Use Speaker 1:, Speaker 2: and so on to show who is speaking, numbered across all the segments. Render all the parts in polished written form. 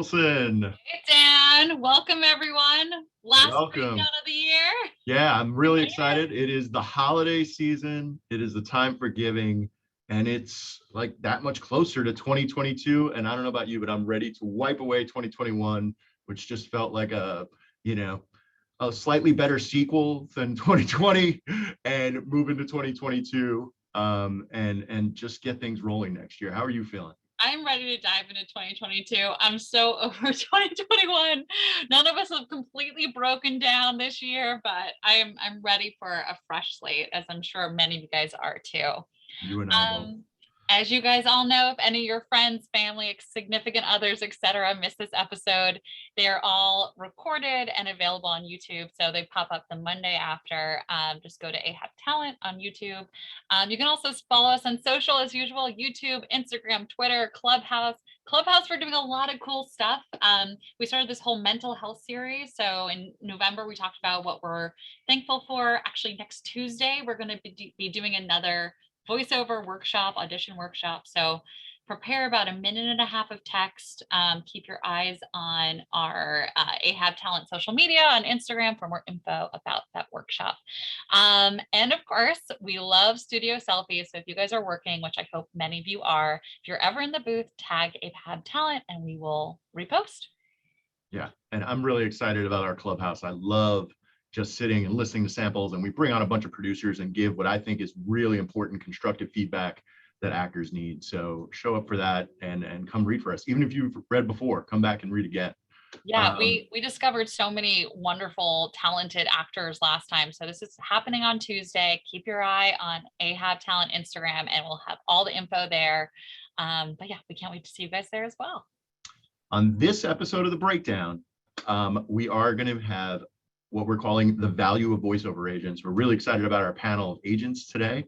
Speaker 1: Wilson.
Speaker 2: Hey, Dan. Welcome, everyone. Last breakdown
Speaker 1: Welcome.
Speaker 2: of the year.
Speaker 1: Yeah, I'm really excited. It is the holiday season. It is the time for giving, and it's like that much closer to 2022. And I don't know about you, but I'm ready to wipe away 2021, which just felt like a slightly better sequel than 2020, and move into 2022, and just get things rolling next year. How are you feeling?
Speaker 2: I'm ready to dive into 2022. I'm so over 2021. None of us have completely broken down this year, but I'm ready for a fresh slate, as I'm sure many of you guys are too.
Speaker 1: You and I both.
Speaker 2: As you guys all know, if any of your friends, family, significant others, etc., missed this episode, they are all recorded and available on YouTube. So they pop up the Monday after. Just go to Ahab Talent on YouTube. You can also follow us on social as usual: YouTube, Instagram, Twitter, Clubhouse. Clubhouse, we're doing a lot of cool stuff. We started this whole mental health series. So in November, we talked about what we're thankful for. Actually, next Tuesday, we're going to be doing another voiceover workshop, audition workshop. So prepare about a minute and a half of text. Keep your eyes on our Ahab Talent social media on Instagram for more info about that workshop. And of course, we love studio selfies. So if you guys are working, which I hope many of you are, if you're ever in the booth, tag Ahab Talent and we will repost.
Speaker 1: Yeah, and I'm really excited about our Clubhouse. I love just sitting and listening to samples, and we bring on a bunch of producers and give what I think is really important constructive feedback that actors need. So show up for that and come read for us. Even if you've read before, come back and read again.
Speaker 2: Yeah, we discovered so many wonderful, talented actors last time. So this is happening on Tuesday. Keep your eye on Ahab Talent Instagram and we'll have all the info there. But yeah, we can't wait to see you guys there as well.
Speaker 1: On this episode of The Breakdown, we are going to have what we're calling the value of voiceover agents. We're really excited about our panel of agents today.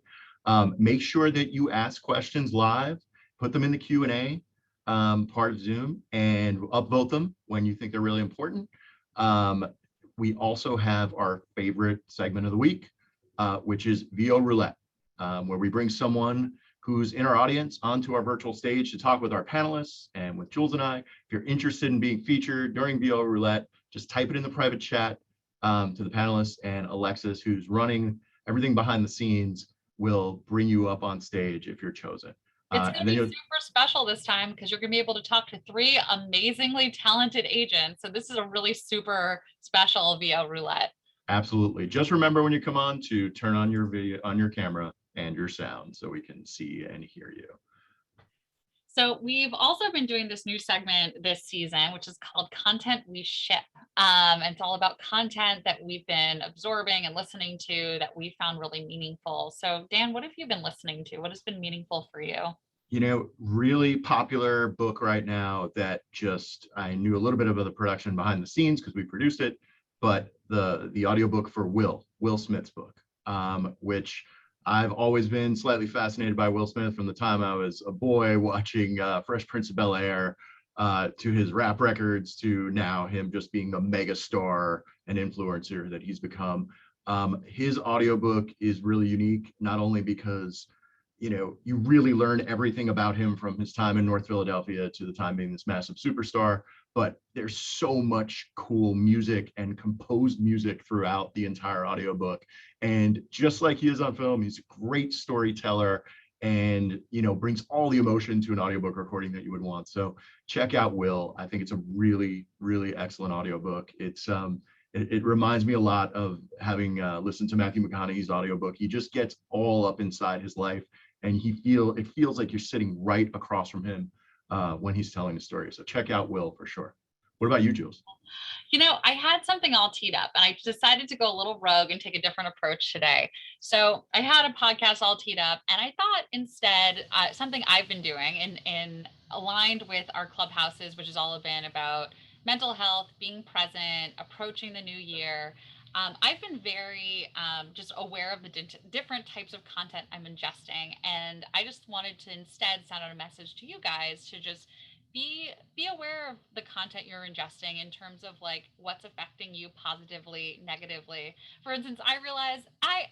Speaker 1: Make sure that you ask questions live, put them in the Q&A part of Zoom, and upvote them when you think they're really important. We also have our favorite segment of the week, which is VO Roulette, where we bring someone who's in our audience onto our virtual stage to talk with our panelists and with Jules and I. If you're interested in being featured during VO Roulette, just type it in the private chat to the panelists, and Alexis, who's running everything behind the scenes, will bring you up on stage if you're chosen.
Speaker 2: It's going to be super special this time because you're going to be able to talk to 3 amazingly talented agents. So this is a really super special VO Roulette.
Speaker 1: Absolutely. Just remember when you come on to turn on your video, on your camera and your sound so we can see and hear you.
Speaker 2: So we've also been doing this new segment this season, which is called Content We Ship. It's all about content that we've been absorbing and listening to that we found really meaningful. So Dan, what have you been listening to? What has been meaningful for you?
Speaker 1: You know, really popular book right now that just, I knew a little bit about the production behind the scenes because we produced it, but the audiobook for Will Smith's book, which I've always been slightly fascinated by Will Smith from the time I was a boy watching Fresh Prince of Bel-Air, to his rap records, to now him just being the mega star and influencer that he's become. His audiobook is really unique, not only because, you know, you really learn everything about him from his time in North Philadelphia to the time being this massive superstar, but there's so much cool music and composed music throughout the entire audiobook. And just like he is on film, he's a great storyteller and, you know, brings all the emotion to an audiobook recording that you would want. So check out Will. I think it's a really, really excellent audiobook. It reminds me a lot of having listened to Matthew McConaughey's audiobook. He just gets all up inside his life, and it feels like you're sitting right across from him when he's telling the story. So check out Will for sure. What about you, Jules?
Speaker 2: You know, I had something all teed up and I decided to go a little rogue and take a different approach today. So I had a podcast all teed up and I thought instead something I've been doing and aligned with our clubhouses, which has all been about mental health, being present, approaching the new year. I've been very just aware of the different types of content I'm ingesting. And I just wanted to instead send out a message to you guys to just be aware of the content you're ingesting in terms of like what's affecting you positively, negatively. For instance, I realize I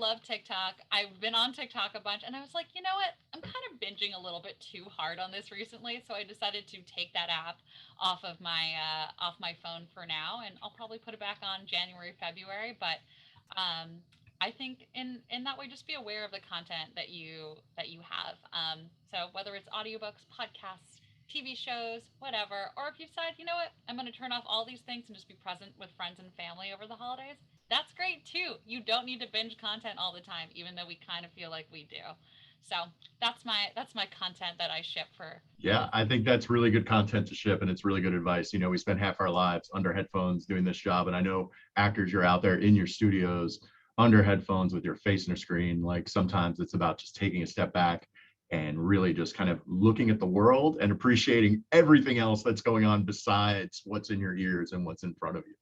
Speaker 2: love TikTok. I've been on TikTok a bunch, and I was like, you know what? I'm kind of binging a little bit too hard on this recently, so I decided to take that app off of my phone for now, and I'll probably put it back on January, February. But I think in that way, just be aware of the content that you have. So whether it's audiobooks, podcasts, TV shows, whatever, or if you decide, you know what, I'm going to turn off all these things and just be present with friends and family over the holidays, that's great too. You don't need to binge content all the time, even though we kind of feel like we do. So that's my content that I ship for.
Speaker 1: Yeah, I think that's really good content to ship, and it's really good advice. You know, we spend half our lives under headphones doing this job, and I know actors, you're out there in your studios under headphones with your face in a screen. Like sometimes it's about just taking a step back and really just kind of looking at the world and appreciating everything else that's going on besides what's in your ears and what's in front of you.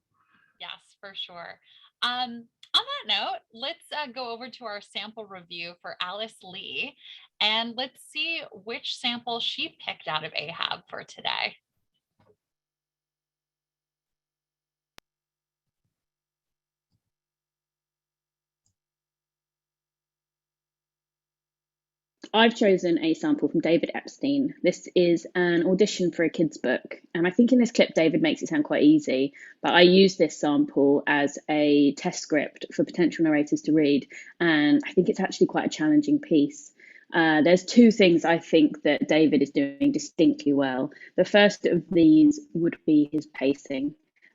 Speaker 2: Yes, for sure. On that note, let's go over to our sample review for Alice Lee, and let's see which sample she picked out of Ahab for today.
Speaker 3: I've chosen a sample from David Epstein. This is an audition for a kid's book. And I think in this clip, David makes it sound quite easy, but I use this sample as a test script for potential narrators to read. And I think it's actually quite a challenging piece. There's two things I think that David is doing distinctly well. The first of these would be his pacing.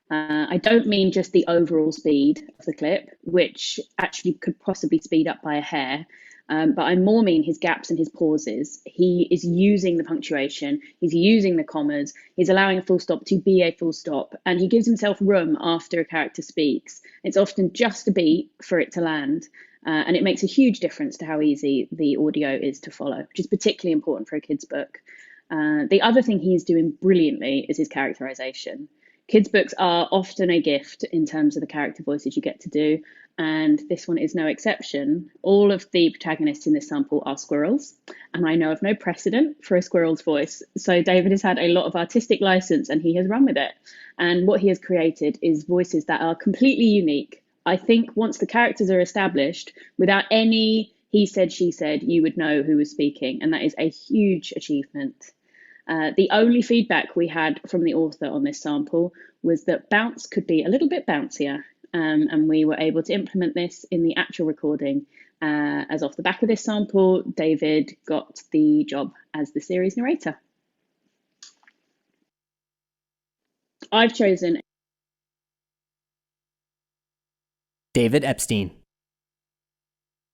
Speaker 3: I don't mean just the overall speed of the clip, which actually could possibly speed up by a hair. But I more mean his gaps and his pauses. He is using the punctuation, he's using the commas, he's allowing a full stop to be a full stop, and he gives himself room after a character speaks. It's often just a beat for it to land, and it makes a huge difference to how easy the audio is to follow, which is particularly important for a kid's book. The other thing he's doing brilliantly is his characterization. Kids' books are often a gift in terms of the character voices you get to do, and this one is no exception. All of the protagonists in this sample are squirrels, and I know of no precedent for a squirrel's voice. So David has had a lot of artistic license and he has run with it. And what he has created is voices that are completely unique. I think once the characters are established, without any he said, she said, you would know who was speaking, and that is a huge achievement. The only feedback we had from the author on this sample was that bounce could be a little bit bouncier, and we were able to implement this in the actual recording. As off the back of this sample, David got the job as the series narrator. I've chosen
Speaker 4: David Epstein.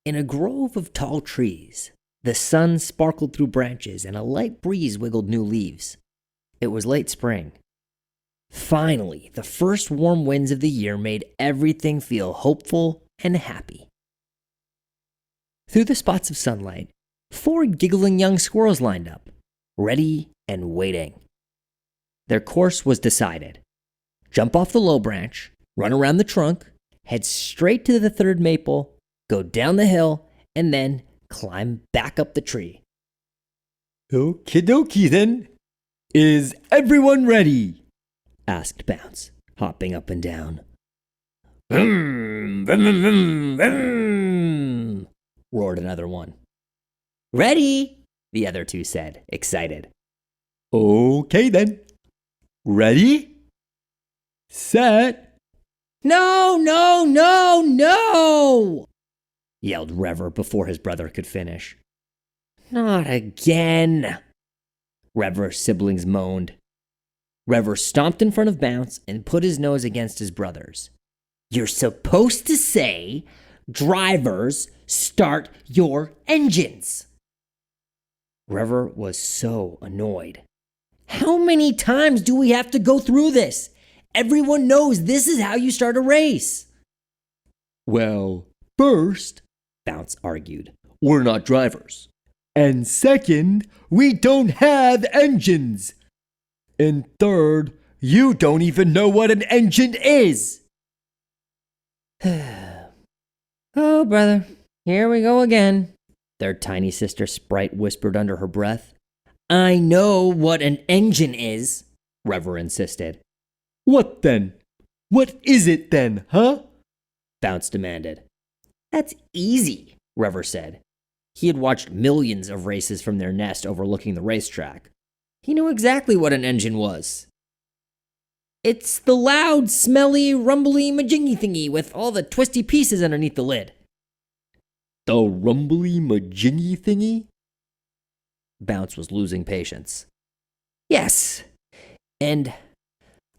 Speaker 4: In a grove of tall trees, the sun sparkled through branches and a light breeze wiggled new leaves. It was late spring. Finally, the first warm winds of the year made everything feel hopeful and happy. Through the spots of sunlight, 4 giggling young squirrels lined up, ready and waiting. Their course was decided. Jump off the low branch, run around the trunk, head straight to the 3rd maple, go down the hill, and then climb back up the tree.
Speaker 5: Okie dokie then. Is everyone ready?
Speaker 4: Asked Bounce, hopping up and down.
Speaker 5: Vroom, vroom, vroom, vroom,
Speaker 4: Roared another one. Ready, the other 2 said, excited.
Speaker 5: Okay then. Ready? Set.
Speaker 4: No, no, no, no! Yelled Rever before his brother could finish. Not again, Rever's siblings moaned. Rever stomped in front of Bounce and put his nose against his brother's. You're supposed to say, drivers, start your engines. Rever was so annoyed. How many times do we have to go through this? Everyone knows this is how you start a race.
Speaker 5: Well, first,
Speaker 4: Bounce argued,
Speaker 5: we're not drivers. And second, we don't have engines. And third, you don't even know what an engine is.
Speaker 4: Oh, brother, here we go again, their tiny sister Sprite whispered under her breath. I know what an engine is, Rever insisted.
Speaker 5: What then? What is it then, huh?
Speaker 4: Bounce demanded. That's easy, Rever said. He had watched millions of races from their nest overlooking the racetrack. He knew exactly what an engine was. It's the loud, smelly, rumbly, majingy thingy with all the twisty pieces underneath the lid.
Speaker 5: The rumbly majingy thingy?
Speaker 4: Bounce was losing patience. Yes, and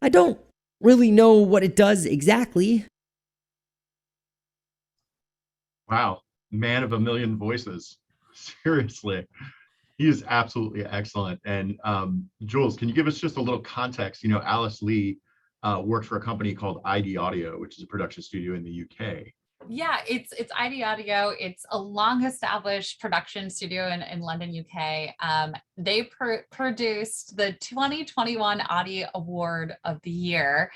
Speaker 4: I don't really know what it does exactly.
Speaker 1: Wow, man of a million voices. Seriously, he is absolutely excellent. And Jules, can you give us just a little context? You know, Alice Lee works for a company called ID Audio, which is a production studio in the UK.
Speaker 2: Yeah, it's ID Audio. It's a long established production studio in London, UK. They produced the 2021 Audie Award of the Year,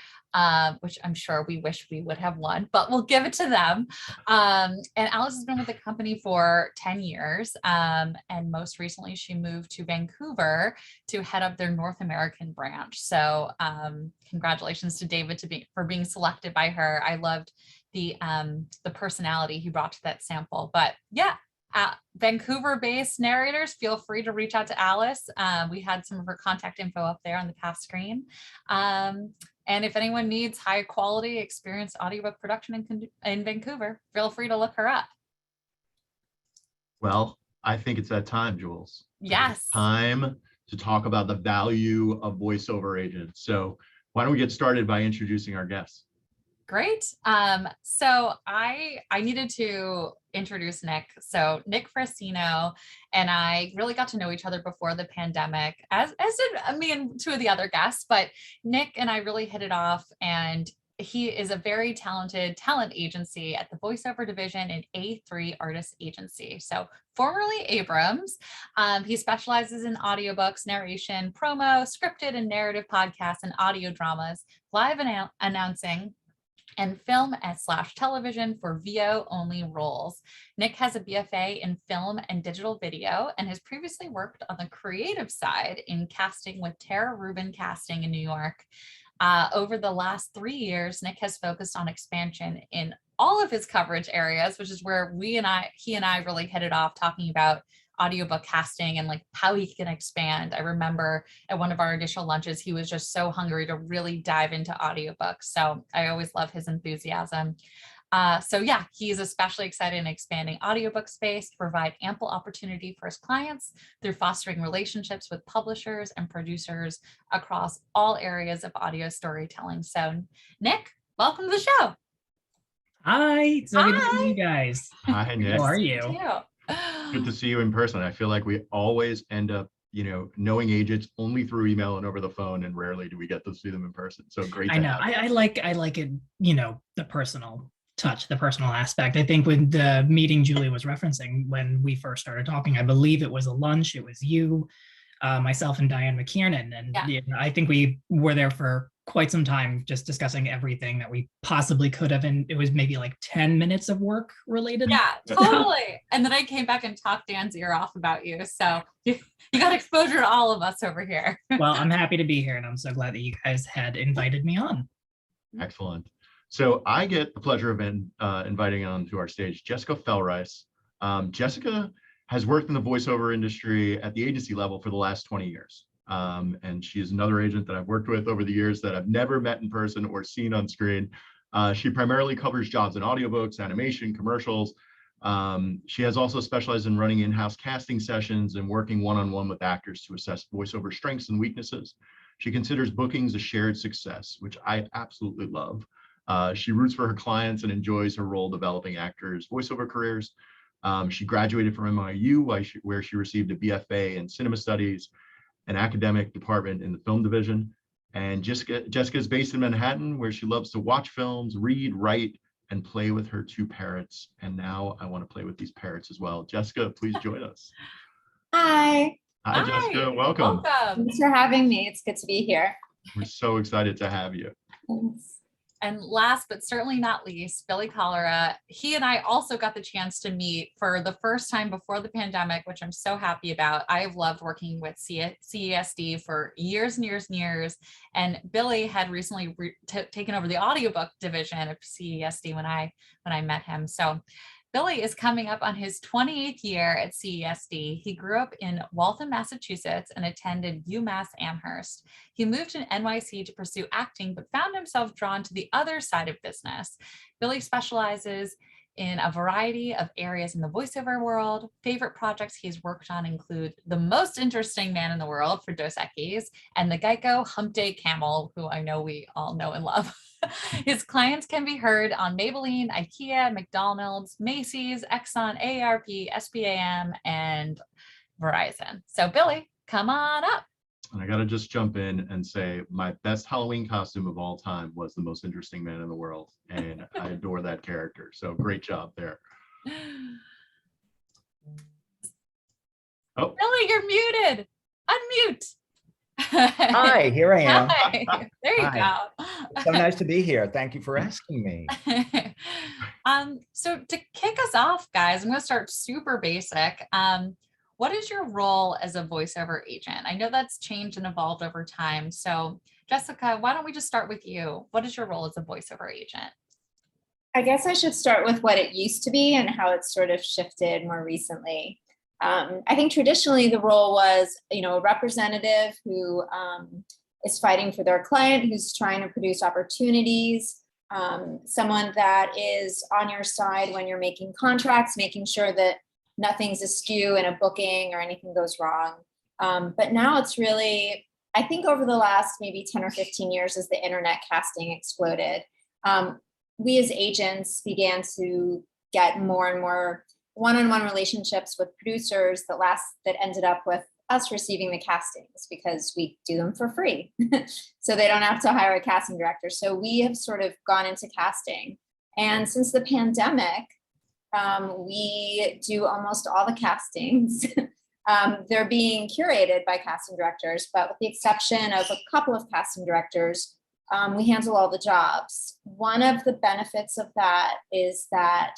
Speaker 2: which I'm sure we wish we would have won, but we'll give it to them. And Alice has been with the company for 10 years. And most recently, she moved to Vancouver to head up their North American branch. So congratulations to David for being selected by her. I loved the personality he brought to that sample. But yeah, Vancouver-based narrators, feel free to reach out to Alice. We had some of her contact info up there on the past screen. And if anyone needs high quality, experienced audiobook production in Vancouver, feel free to look her up.
Speaker 1: Well, I think it's that time, Jules.
Speaker 2: Yes.
Speaker 1: It's time to talk about the value of voiceover agents. So why don't we get started by introducing our guests?
Speaker 2: Great. So I needed to introduce Nic. So Nic Frascino and I really got to know each other before the pandemic, as did me and two of the other guests, but Nic and I really hit it off, and he is a very talented talent agency at the voiceover division in A3 Artist Agency. So formerly Abrams. He specializes in audiobooks, narration, promo, scripted and narrative podcasts, and audio dramas, live announcing, and film/television for VO only roles. Nic has a BFA in film and digital video and has previously worked on the creative side in casting with Tara Rubin Casting in New York. Over the last 3 years, Nic has focused on expansion in all of his coverage areas, which is where he and I really hit it off, talking about audiobook casting and like how he can expand. I remember at one of our initial lunches, he was just so hungry to really dive into audiobooks. So I always love his enthusiasm. So yeah, he's especially excited in expanding audiobook space to provide ample opportunity for his clients through fostering relationships with publishers and producers across all areas of audio storytelling. So Nic, welcome to the show.
Speaker 6: Hi, it's so good to see you guys.
Speaker 1: Hi, Nic.
Speaker 6: How are you?
Speaker 1: Good to see you in person. I feel like we always end up, knowing agents only through email and over the phone, and rarely do we get to see them in person. So great.
Speaker 6: I know. I like it, the personal touch, the personal aspect. I think when the meeting Julie was referencing, when we first started talking, I believe it was a lunch. It was you, myself, and Diane McKiernan. And I think we were there for quite some time just discussing everything that we possibly could have, and it was maybe like 10 minutes of work related.
Speaker 2: Yeah, totally. And then I came back and talked Dan's ear off about you, so you got exposure to all of us over here.
Speaker 6: Well, I'm happy to be here, and I'm so glad that you guys had invited me on.
Speaker 1: Excellent. So I get the pleasure of inviting onto our stage Jessica Felrice. Jessica has worked in the voiceover industry at the agency level for the last 20 years. And she is another agent that I've worked with over the years that I've never met in person or seen on screen. She primarily covers jobs in audiobooks, animation, commercials. She has also specialized in running in-house casting sessions and working one-on-one with actors to assess voiceover strengths and weaknesses. She considers bookings a shared success, which I absolutely love. She roots for her clients and enjoys her role developing actors' voiceover careers. She graduated from NYU, where she received a BFA in cinema studies, an academic department in the film division. And Jessica is based in Manhattan, where she loves to watch films, read, write, and play with her 2 parrots. And now I want to play with these parrots as well. Jessica, please join us.
Speaker 7: Hi.
Speaker 1: Hi, Jessica. Welcome.
Speaker 7: Thanks for having me. It's good to be here.
Speaker 1: We're so excited to have you.
Speaker 7: Thanks.
Speaker 2: And last but certainly not least, Billy Collura. He and I also got the chance to meet for the first time before the pandemic, which I'm so happy about. I have loved working with CESD for years and years and years. And Billy had recently taken over the audiobook division of CESD when I met him. So Billy is coming up on his 28th year at CESD. He grew up in Waltham, Massachusetts, and attended UMass Amherst. He moved to NYC to pursue acting, but found himself drawn to the other side of business. Billy specializes in a variety of areas in the voiceover world. Favorite projects he's worked on include The Most Interesting Man in the World for Dos Equis and the Geico Hump Day Camel, who I know we all know and love. His clients can be heard on Maybelline, IKEA, McDonald's, Macy's, Exxon, AARP, SBAM, and Verizon. So Billy, come on up.
Speaker 1: And I got to just jump in and say my best Halloween costume of all time was The Most Interesting Man in the World. And I adore that character. So great job there. Oh,
Speaker 2: Billy, you're muted. Unmute.
Speaker 8: Hi, here I am.
Speaker 2: Hi. There you
Speaker 8: Hi.
Speaker 2: go.
Speaker 8: So nice to be here. Thank you for asking me.
Speaker 2: So to kick us off, guys, I'm going to start super basic. What is your role as a voiceover agent? I know that's changed and evolved over time. So Jessica, why don't we just start with you? What is your role as a voiceover agent?
Speaker 7: I guess I should start with what it used to be and how it's sort of shifted more recently. I think traditionally the role was, a representative who is fighting for their client, who's trying to produce opportunities, someone that is on your side when you're making contracts, making sure that nothing's askew in a booking or anything goes wrong. But now it's really, I think over the last maybe 10 or 15 years as the internet casting exploded, we as agents began to get more and more one-on-one relationships with producers that ended up with us receiving the castings because we do them for free. So they don't have to hire a casting director. So we have sort of gone into casting. And since the pandemic, we do almost all the castings. They're being curated by casting directors, but with the exception of a couple of casting directors, we handle all the jobs. One of the benefits of that is that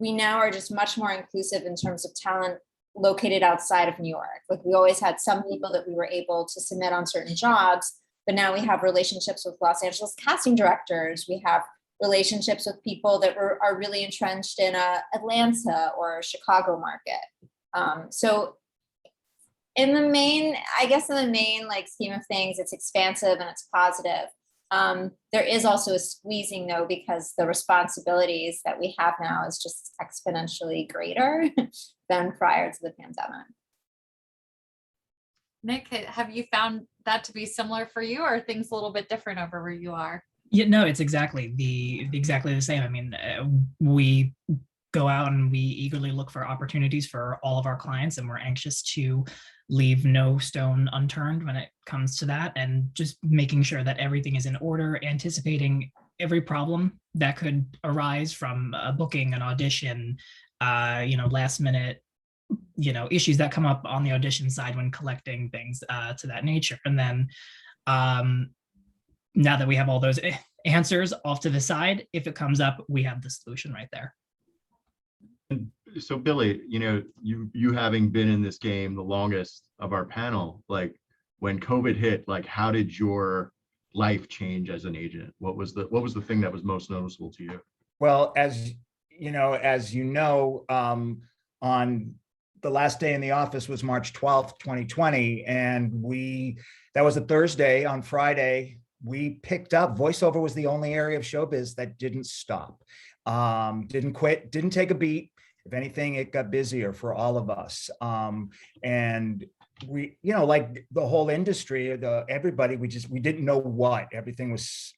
Speaker 7: we now are just much more inclusive in terms of talent located outside of New York. Like we always had some people that we were able to submit on certain jobs, but now we have relationships with Los Angeles casting directors. We have relationships with people that are really entrenched in Atlanta or Chicago market. So in the main like scheme of things, it's expansive and it's positive. There is also a squeezing though, because the responsibilities that we have now is just exponentially greater than prior to the pandemic.
Speaker 2: Nic, have you found that to be similar for you, or are things a little bit different over where you are?
Speaker 6: Yeah, no, it's exactly the same. I mean, we go out and we eagerly look for opportunities for all of our clients, and we're anxious to leave no stone unturned when it comes to that, and just making sure that everything is in order, anticipating every problem that could arise from a booking, an audition, last minute, issues that come up on the audition side when collecting things to that nature. And then now that we have all those answers off to the side, if it comes up, we have the solution right there.
Speaker 1: So Billy, you having been in this game the longest of our panel, like when COVID hit, like how did your life change as an agent? What was the thing that was most noticeable to you?
Speaker 8: Well, as you know, on the last day in the office was March 12th, 2020. And that was a Thursday. On Friday, we picked up. Voiceover was the only area of showbiz that didn't stop, didn't quit, didn't take a beat. If anything, it got busier for all of us. And we, like the whole industry, everybody, we didn't know what everything was,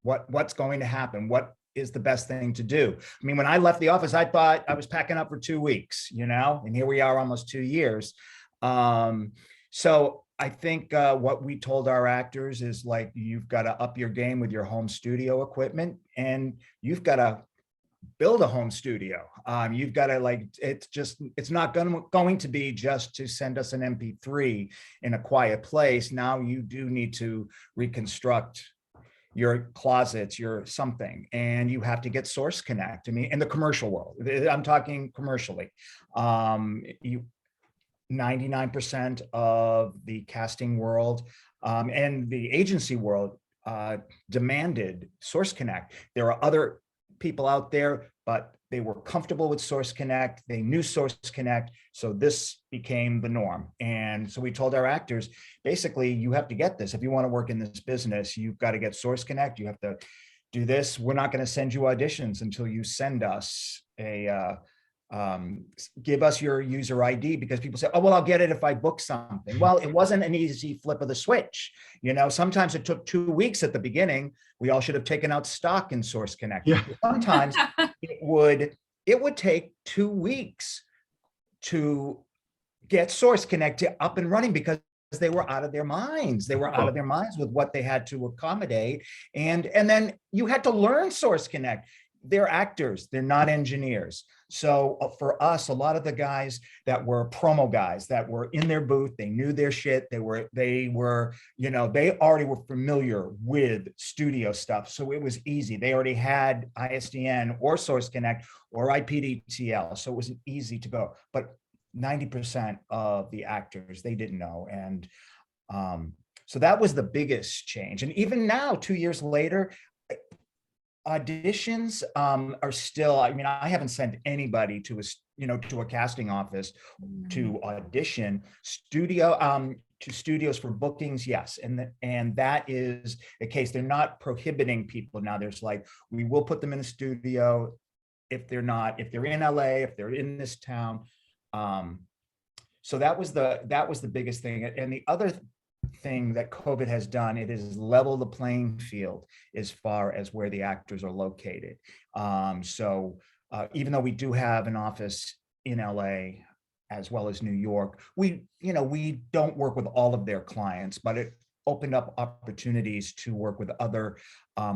Speaker 8: what's going to happen, what is the best thing to do. I mean, when I left the office, I thought I was packing up for 2 weeks, and here we are almost 2 years. So I think what we told our actors is like, you've got to up your game with your home studio equipment, and you've got to build a home studio. You've got to it's not going to be just to send us an MP3 in a quiet place. Now you do need to reconstruct your closets, your something, and you have to get Source Connect. I mean, in the commercial world, I'm talking commercially, 99% of the casting world and the agency world demanded Source Connect. There are other people out there, but they were comfortable with Source Connect. They knew Source Connect. So this became the norm. And so we told our actors, basically, you have to get this. If you want to work in this business, you've got to get Source Connect. You have to do this. We're not going to send you auditions until you send us give us your user ID, because people say, oh, well, I'll get it if I book something. Well, it wasn't an easy flip of the switch. Sometimes it took 2 weeks at the beginning. We all should have taken out stock in Source Connect.
Speaker 1: Yeah.
Speaker 8: Sometimes it would take 2 weeks to get Source Connect up and running, because they were out of their minds. They were out of their minds with what they had to accommodate. And then you had to learn Source Connect. They're actors, they're not engineers. So for us, a lot of the guys that were promo guys that were in their booth, they knew their shit. They already were familiar with studio stuff. So it was easy. They already had ISDN or Source Connect or IPDTL. So it was easy to go. But 90% of the actors, they didn't know. And so that was the biggest change. And even now, 2 years later, auditions are still, I haven't sent anybody to a casting office to audition. To studios for bookings, yes. And that is the case. They're not prohibiting people now. There's like, we will put them in a studio if they're in LA, if they're in this town. So that was the biggest thing. And the other thing that COVID has done, it has leveled the playing field as far as where the actors are located. So even though we do have an office in LA as well as New York, we don't work with all of their clients, but it opened up opportunities to work with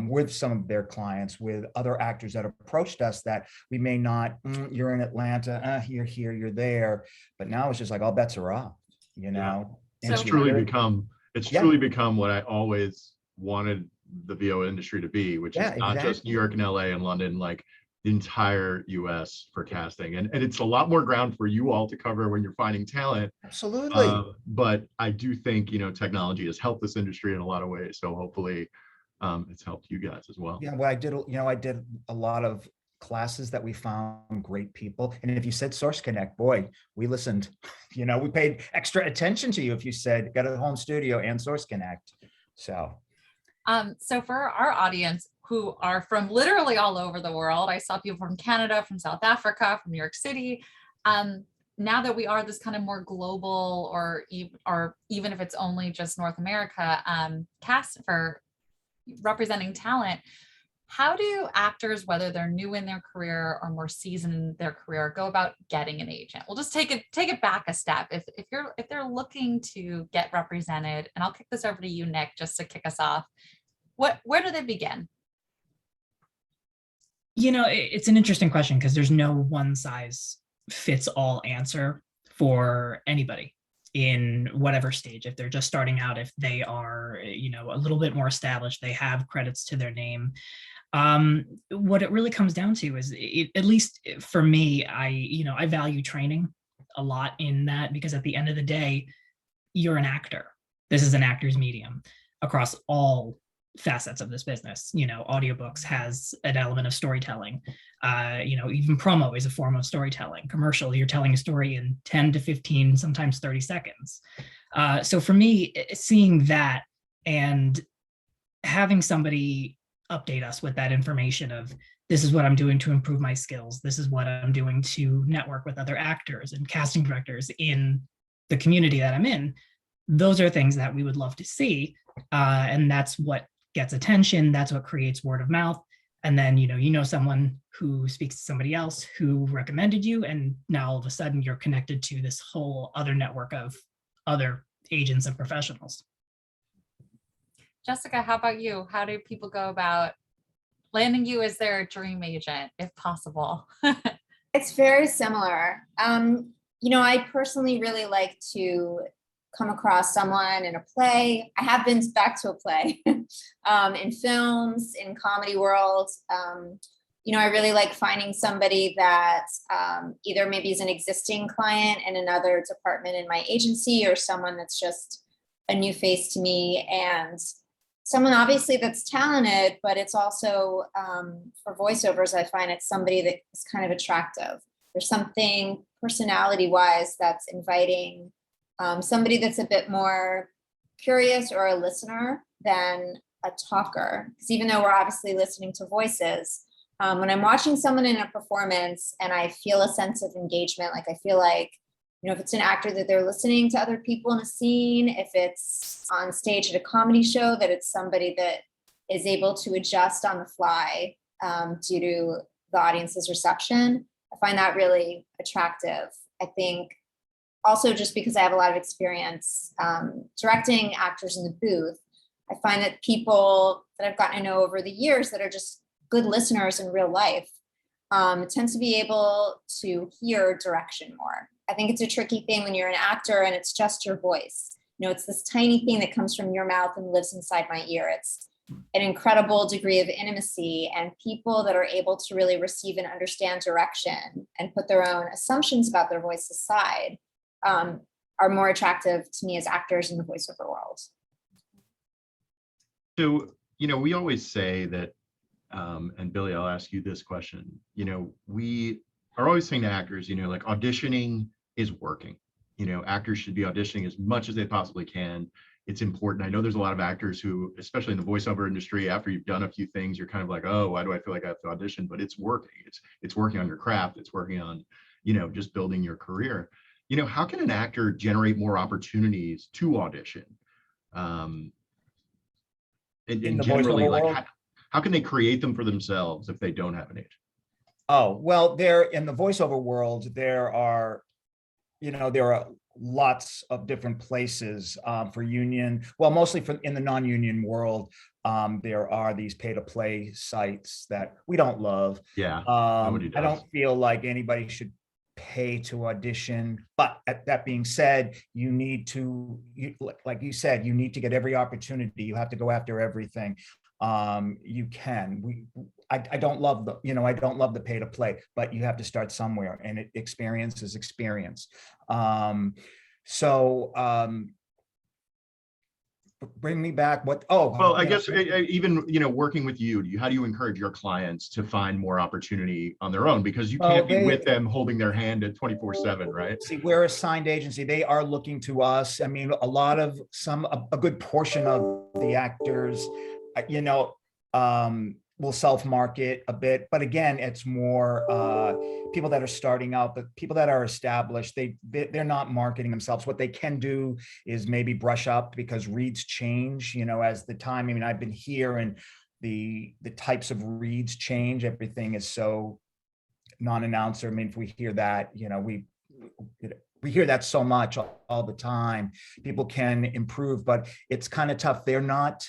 Speaker 8: with some of their clients, with other actors that approached us that we may not, you're in Atlanta, you're here, you're there. But now it's just like all bets are off,
Speaker 1: Yeah. It's truly become what I always wanted the VO industry to be, which is not just New York and LA and London, like the entire US for casting. And it's a lot more ground for you all to cover when you're finding talent.
Speaker 8: Absolutely.
Speaker 1: But I do think, technology has helped this industry in a lot of ways. So hopefully it's helped you guys as well.
Speaker 8: Yeah, well, I did a lot of classes that we found great people. And if you said Source Connect, boy, we listened. We paid extra attention to you if you said got a home studio and Source Connect. So
Speaker 2: for our audience who are from literally all over the world, I saw people from Canada, from South Africa, from New York City. Now that we are this kind of more global, or even if it's only just North America, cast for representing talent, how do actors, whether they're new in their career or more seasoned in their career, go about getting an agent? We'll just take it back a step. If they're looking to get represented, and I'll kick this over to you, Nic, just to kick us off. Where do they begin?
Speaker 6: It's an interesting question, because there's no one size fits all answer for anybody in whatever stage. If they're just starting out, if they are, a little bit more established, they have credits to their name. What it really comes down to is, at least for me, I value training a lot in that, because at the end of the day, you're an actor. This is an actor's medium across all facets of this business. Audiobooks has an element of storytelling. Even promo is a form of storytelling. Commercial, you're telling a story in 10 to 15, sometimes 30 seconds. So for me, seeing that and having somebody update us with that information of, this is what I'm doing to improve my skills. This is what I'm doing to network with other actors and casting directors in the community that I'm in. Those are things that we would love to see. And that's what gets attention. That's what creates word of mouth. And then, someone who speaks to somebody else who recommended you. And now all of a sudden you're connected to this whole other network of other agents and professionals.
Speaker 2: Jessica, how about you? How do people go about landing you as their dream agent, if possible?
Speaker 7: It's very similar. I personally really like to come across someone in a play. I have been back to a play in films, in comedy world. I really like finding somebody that either maybe is an existing client in another department in my agency, or someone that's just a new face to me, and someone obviously that's talented, but it's also for voiceovers, I find it's somebody that is kind of attractive. There's something personality wise that's inviting, somebody that's a bit more curious or a listener than a talker. Because even though we're obviously listening to voices, when I'm watching someone in a performance and I feel a sense of engagement, like I feel like, you know, if it's an actor that they're listening to other people in a scene, if it's on stage at a comedy show, that it's somebody that is able to adjust on the fly due to the audience's reception, I find that really attractive. I think also just because I have a lot of experience directing actors in the booth, I find that people that I've gotten to know over the years that are just good listeners in real life tends to be able to hear direction more. I think it's a tricky thing when you're an actor and it's just your voice. You know, it's this tiny thing that comes from your mouth and lives inside my ear. It's an incredible degree of intimacy, and people that are able to really receive and understand direction and put their own assumptions about their voice aside are more attractive to me as actors in the voiceover world.
Speaker 1: So, you know, we always say that, and Billy, I'll ask you this question. You know, we are always saying to actors, you know, like auditioning is working. You know, actors should be auditioning as much as they possibly can. It's important. I know there's a lot of actors who, especially in the voiceover industry, after you've done a few things, you're kind of like, oh, why do I feel like I have to audition? But it's working. It's working on your craft. It's working on, you know, just building your career. You know, how can an actor generate more opportunities to audition? And generally, like, how can they create them for themselves if they don't have an agent?
Speaker 8: Oh, well, there in the voiceover world, there are lots of different places for union. Well, mostly in the non-union world, there are these pay-to-play sites that we don't love.
Speaker 1: Yeah,
Speaker 8: I don't feel like anybody should pay to audition. But that being said, you need to, like you said, you need to get every opportunity. You have to go after everything. You can. I don't love the pay to play, but you have to start somewhere, and experience is experience. Bring me back. Well,
Speaker 1: I guess even, you know, working with you, how do you encourage your clients to find more opportunity on their own? Because you can't be with them holding their hand at 24/7, right?
Speaker 8: See, we're a signed agency. They are looking to us. I mean, a good portion of the actors, you know, will self-market a bit, but again, it's more people that are starting out. But people that are established, they're not marketing themselves. What they can do is maybe brush up, because reads change, you know, as the time. I mean, I've been here, and the types of reads change. Everything is so non-announcer. I mean, if we hear that, you know, we hear that so much all the time. People can improve, but it's kind of tough. They're not.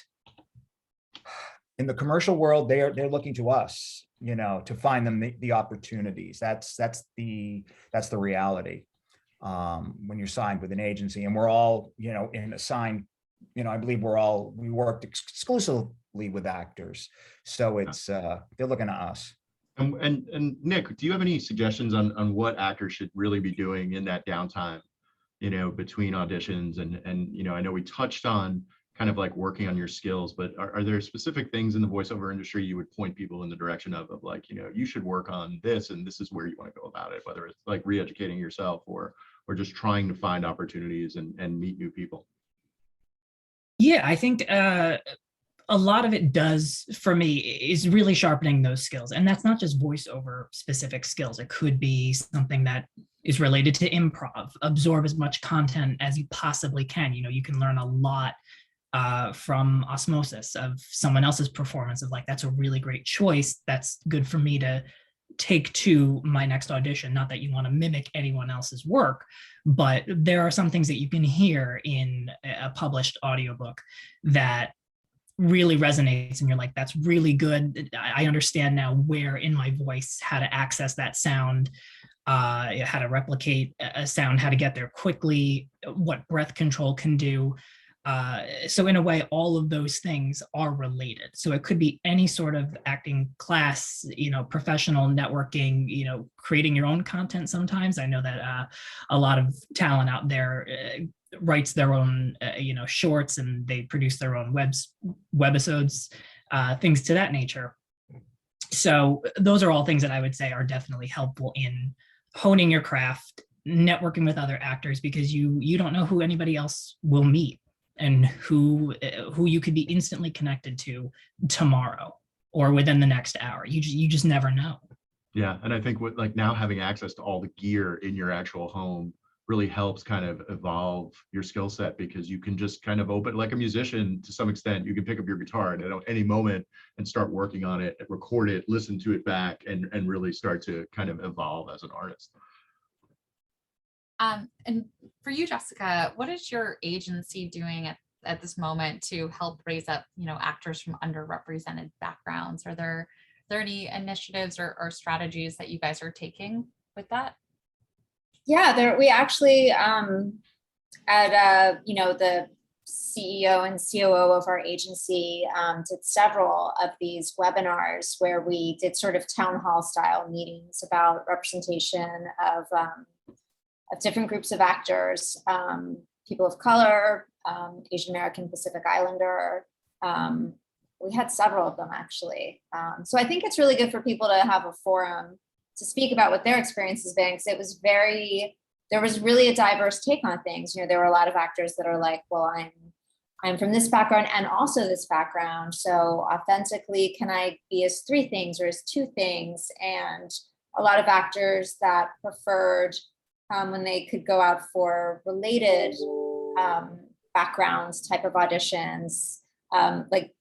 Speaker 8: In the commercial world, they're looking to us, you know, to find them the opportunities. That's the reality. When you're signed with an agency, and we're all, you know, in a sign, you know, I believe we worked exclusively with actors, so it's they're looking at us.
Speaker 1: And Nic, do you have any suggestions on what actors should really be doing in that downtime, you know, between auditions? And you know, I know we touched on kind of like working on your skills, but are there specific things in the voiceover industry you would point people in the direction of like, you know, you should work on this, and this is where you want to go about it, whether it's like re-educating yourself or just trying to find opportunities and meet new people?
Speaker 6: Yeah, I think a lot of it does, for me, is really sharpening those skills. And that's not just voiceover specific skills. It could be something that is related to improv. Absorb as much content as you possibly can. You know, you can learn a lot from osmosis of someone else's performance, of like, that's a really great choice. That's good for me to take to my next audition. Not that you want to mimic anyone else's work, but there are some things that you can hear in a published audiobook that really resonates, and you're like, that's really good. I understand now where in my voice, how to access that sound, how to replicate a sound, how to get there quickly, what breath control can do. So in a way, all of those things are related. So it could be any sort of acting class, professional networking, creating your own content. Sometimes I know that a lot of talent out there writes their own, shorts, and they produce their own webisodes, things to that nature. So those are all things that I would say are definitely helpful in honing your craft, networking with other actors, because you don't know who anybody else will meet and who you could be instantly connected to tomorrow or within the next hour. You just never know.
Speaker 1: Yeah, and I think like now having access to all the gear in your actual home really helps kind of evolve your skill set, because you can just kind of open, like a musician to some extent, you can pick up your guitar and at any moment and start working on it, record it, listen to it back, and really start to kind of evolve as an artist.
Speaker 2: And for you, Jessica, what is your agency doing at this moment to help raise up, actors from underrepresented backgrounds? Are there any initiatives or strategies that you guys are taking with that?
Speaker 7: Yeah, we actually at the CEO and COO of our agency did several of these webinars where we did sort of town hall style meetings about representation of different groups of actors, people of color, Asian American, Pacific Islander. We had several of them actually. So I think it's really good for people to have a forum to speak about what their experience has been, because there was really a diverse take on things. There were a lot of actors that are like, well, I'm from this background and also this background. So authentically, can I be as 3 things or as 2 things? And a lot of actors that preferred when they could go out for related backgrounds type of auditions, like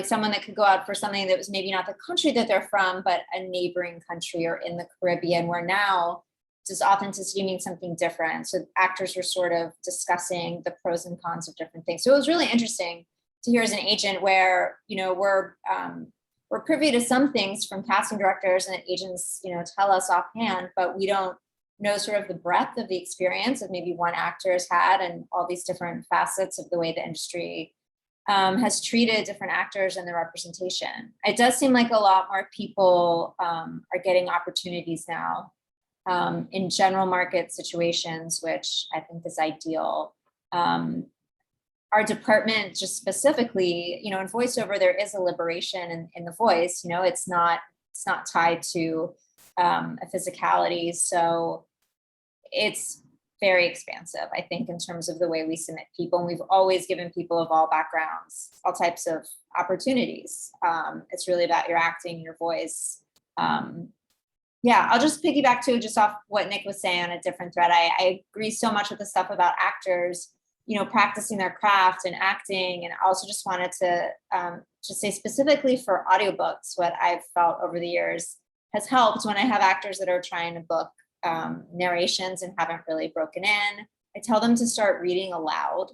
Speaker 7: someone that could go out for something that was maybe not the country that they're from, but a neighboring country or in the Caribbean, where now does authenticity mean something different? So actors were sort of discussing the pros and cons of different things. So it was really interesting to hear as an agent where, we're privy to some things from casting directors and agents, tell us offhand, but we don't know sort of the breadth of the experience of maybe one actor has had and all these different facets of the way the industry has treated different actors and their representation. It does seem like a lot more people are getting opportunities now in general market situations, which I think is ideal. Our department just specifically, in voiceover, there is a liberation in the voice. It's not tied to a physicality. So it's very expansive, I think, in terms of the way we submit people. And we've always given people of all backgrounds, all types of opportunities. It's really about your acting, your voice. Yeah, I'll just piggyback to just off what Nic was saying on a different thread. I agree so much with the stuff about actors, practicing their craft and acting. And I also just wanted to just say specifically for audiobooks, what I've felt over the years has helped when I have actors that are trying to book narrations and haven't really broken in. I tell them to start reading aloud,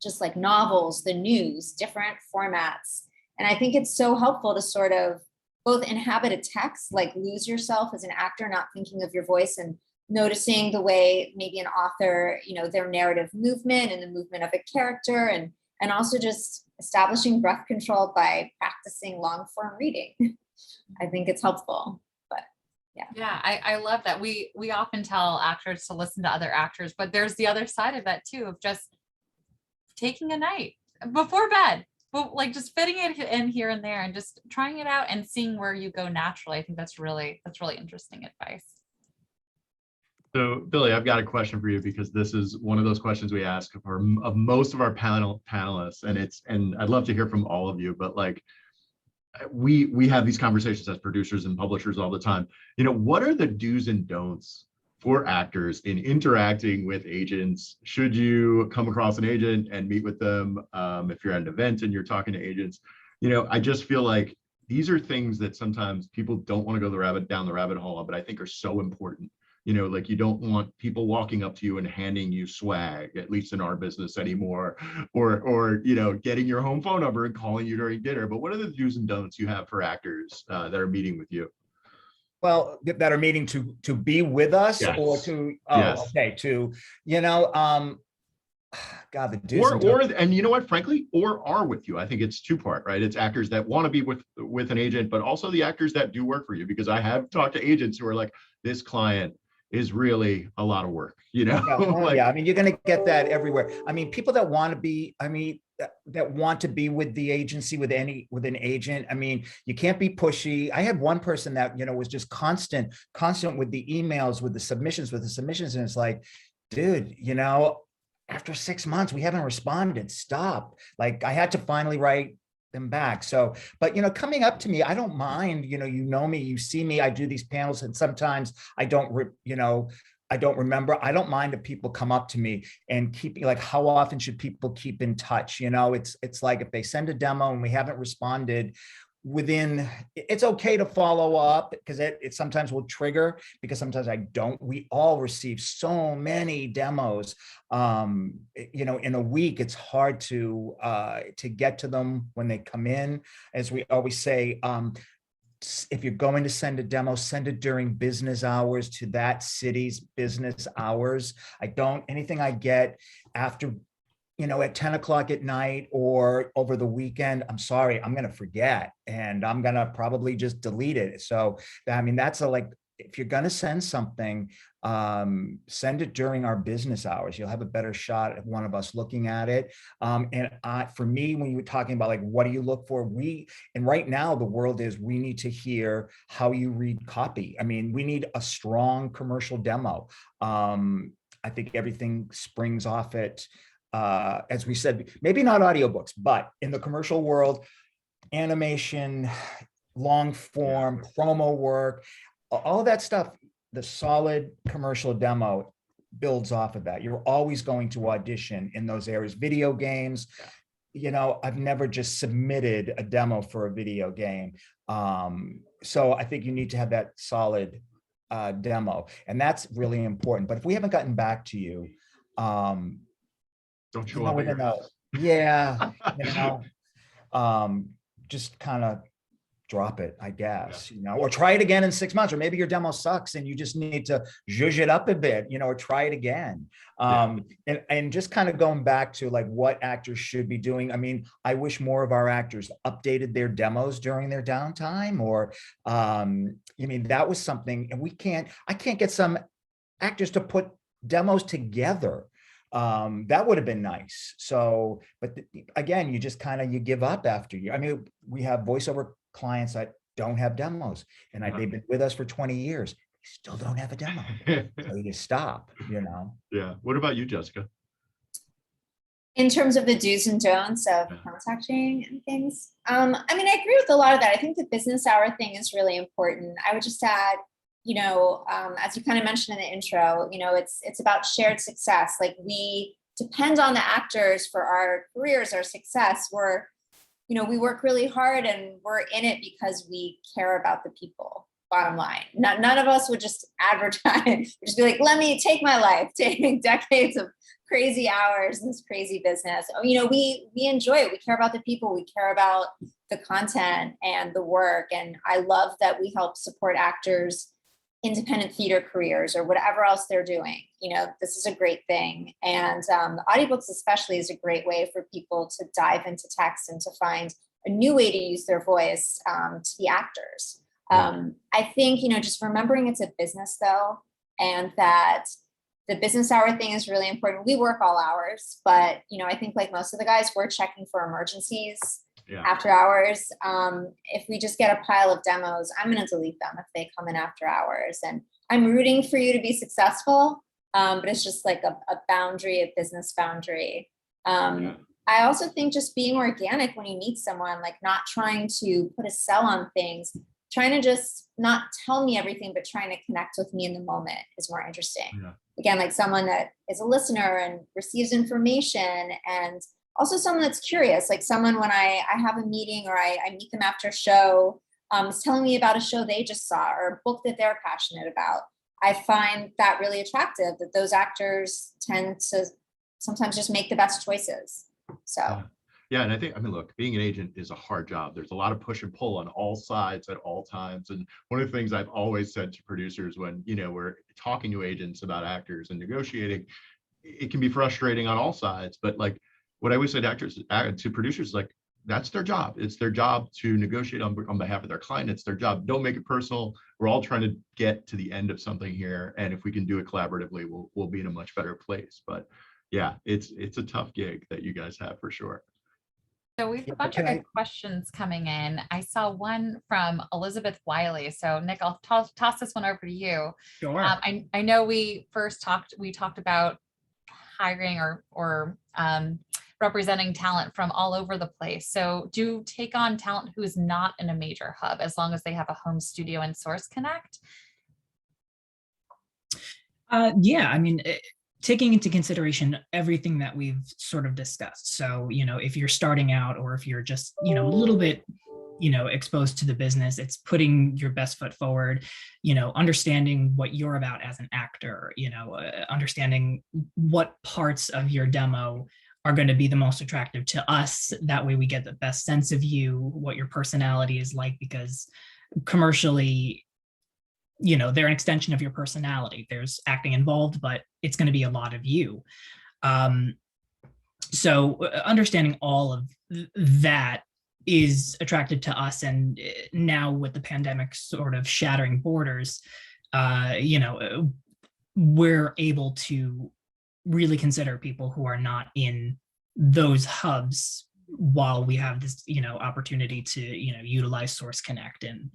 Speaker 7: just like novels, the news, different formats. And I think it's so helpful to sort of both inhabit a text, like lose yourself as an actor, not thinking of your voice and noticing the way maybe an author, their narrative movement and the movement of a character, and also just establishing breath control by practicing long form reading. I think it's helpful.
Speaker 2: Yeah, I love that. We often tell actors to listen to other actors, but there's the other side of that too, of just taking a night before bed, but like just fitting it in here and there and just trying it out and seeing where you go naturally. I think that's really interesting advice.
Speaker 1: So Billy, I've got a question for you, because this is one of those questions we ask of most of our panelists, and I'd love to hear from all of you, but like, we have these conversations as producers and publishers all the time. What are the do's and don'ts for actors in interacting with agents? Should you come across an agent and meet with them? If you're at an event and you're talking to agents, I just feel like these are things that sometimes people don't want to go down the rabbit hole, but I think are so important. Like you don't want people walking up to you and handing you swag, at least in our business anymore, or getting your home phone number and calling you during dinner. But what are the do's and don'ts you have for actors that are meeting with you?
Speaker 8: Well, that are meeting to be with us,
Speaker 1: Yes.
Speaker 8: or to,
Speaker 1: Yes.
Speaker 8: okay, to, God, the do's and don'ts.
Speaker 1: And you know what, frankly, or are with you. I think it's two-part, right? It's actors that want to be with an agent, but also the actors that do work for you, because I have talked to agents who are like, this client is really a lot of work, you know?
Speaker 8: Yeah,
Speaker 1: Like,
Speaker 8: yeah. I mean, you're going to get that everywhere. I mean, people that want to be, that want to be with the agency, with an agent. I mean, you can't be pushy. I had one person that, was just constant with the emails, with the submissions. And it's like, dude, after 6 months, we haven't responded. Stop. Like, I had to finally write them back. So, but, coming up to me, I don't mind, me, you see me, I do these panels, and sometimes I don't, I don't remember. I don't mind if people come up to me and keep, like, how often should people keep in touch? It's like, if they send a demo and we haven't responded, it's okay to follow up, because it sometimes will trigger, because sometimes I don't. We all receive so many demos, in a week. It's hard to get to them when they come in. As we always say, if you're going to send a demo, send it during business hours, to that city's business hours. Anything I get after, at 10 o'clock at night or over the weekend, I'm sorry, I'm going to forget, and I'm going to probably just delete it. So, I mean, that's if you're going to send something, send it during our business hours. You'll have a better shot at one of us looking at it. For me, when you were talking about, like, what do you look for? And right now the world is, we need to hear how you read copy. I mean, we need a strong commercial demo. I think everything springs off it. As we said, maybe not audiobooks, but in the commercial world, animation, long form, promo work, all that stuff, the solid commercial demo builds off of that. You're always going to audition in those areas. Video games, I've never just submitted a demo for a video game. So I think you need to have that solid demo, and that's really important. But if we haven't gotten back to you,
Speaker 1: don't show up.
Speaker 8: Just kind of drop it, I guess, or try it again in 6 months, or maybe your demo sucks and you just need to zhuzh it up a bit, or try it again. And just kind of going back to, like, what actors should be doing. I mean, I wish more of our actors updated their demos during their downtime, or, that was something, and I can't get some actors to put demos together. That would have been nice. So, but again, you just you give up after you. I mean, we have voiceover clients that don't have demos, and they've been with us for 20 years. They still don't have a demo. So you just stop,
Speaker 1: Yeah. What about you, Jessica?
Speaker 7: In terms of the do's and don'ts of contacting and things, I mean, I agree with a lot of that. I think the business hour thing is really important. I would just add, as you kind of mentioned in the intro, it's about shared success. Like, we depend on the actors for our careers, our success. We work really hard, and we're in it because we care about the people, bottom line. None of us would just advertise, just be like, let me take my life, taking decades of crazy hours in this crazy business. We enjoy it. We care about the people. We care about the content and the work. And I love that we help support actors, independent theater careers, or whatever else they're doing. This is a great thing. And the audiobooks especially is a great way for people to dive into text and to find a new way to use their voice to be actors. I think, just remembering it's a business though, and that the business hour thing is really important. We work all hours, but, I think, like most of the guys, we're checking for emergencies after hours. If we just get a pile of demos, I'm going to delete them if they come in after hours. And I'm rooting for you to be successful, but it's just like a boundary, a business boundary. I also think just being organic when you meet someone, like, not trying to put a sell on things, trying to just not tell me everything, but trying to connect with me in the moment is more interesting. Again, like someone that is a listener and receives information, and also someone that's curious, like someone when I have a meeting or I meet them after a show, is telling me about a show they just saw or a book that they're passionate about. I find that really attractive, that those actors tend to sometimes just make the best choices. So.
Speaker 1: Yeah, and I think, look, being an agent is a hard job. There's a lot of push and pull on all sides at all times. And one of the things I've always said to producers when, we're talking to agents about actors and negotiating, it can be frustrating on all sides, but like what I always say to actors, to producers, like that's their job. It's their job to negotiate on behalf of their client. It's their job. Don't make it personal. We're all trying to get to the end of something here, and if we can do it collaboratively, we'll be in a much better place. But yeah, it's a tough gig that you guys have for sure.
Speaker 2: So we have a bunch of good questions coming in. I saw one from Elizabeth Wiley. So Nic, I'll toss this one over to you.
Speaker 6: Sure.
Speaker 2: I know we talked about hiring or representing talent from all over the place. So do take on talent who is not in a major hub as long as they have a home studio and Source Connect?
Speaker 6: Yeah, I mean, taking into consideration everything that we've sort of discussed. So, if you're starting out or if you're just, a little bit, exposed to the business, it's putting your best foot forward, understanding what you're about as an actor, understanding what parts of your demo are going to be the most attractive to us. That way we get the best sense of you, what your personality is like, because commercially, they're an extension of your personality. There's acting involved, but it's going to be a lot of you. So understanding all of that is attractive to us. And now with the pandemic sort of shattering borders, we're able to really consider people who are not in those hubs while we have this, opportunity to, utilize Source Connect and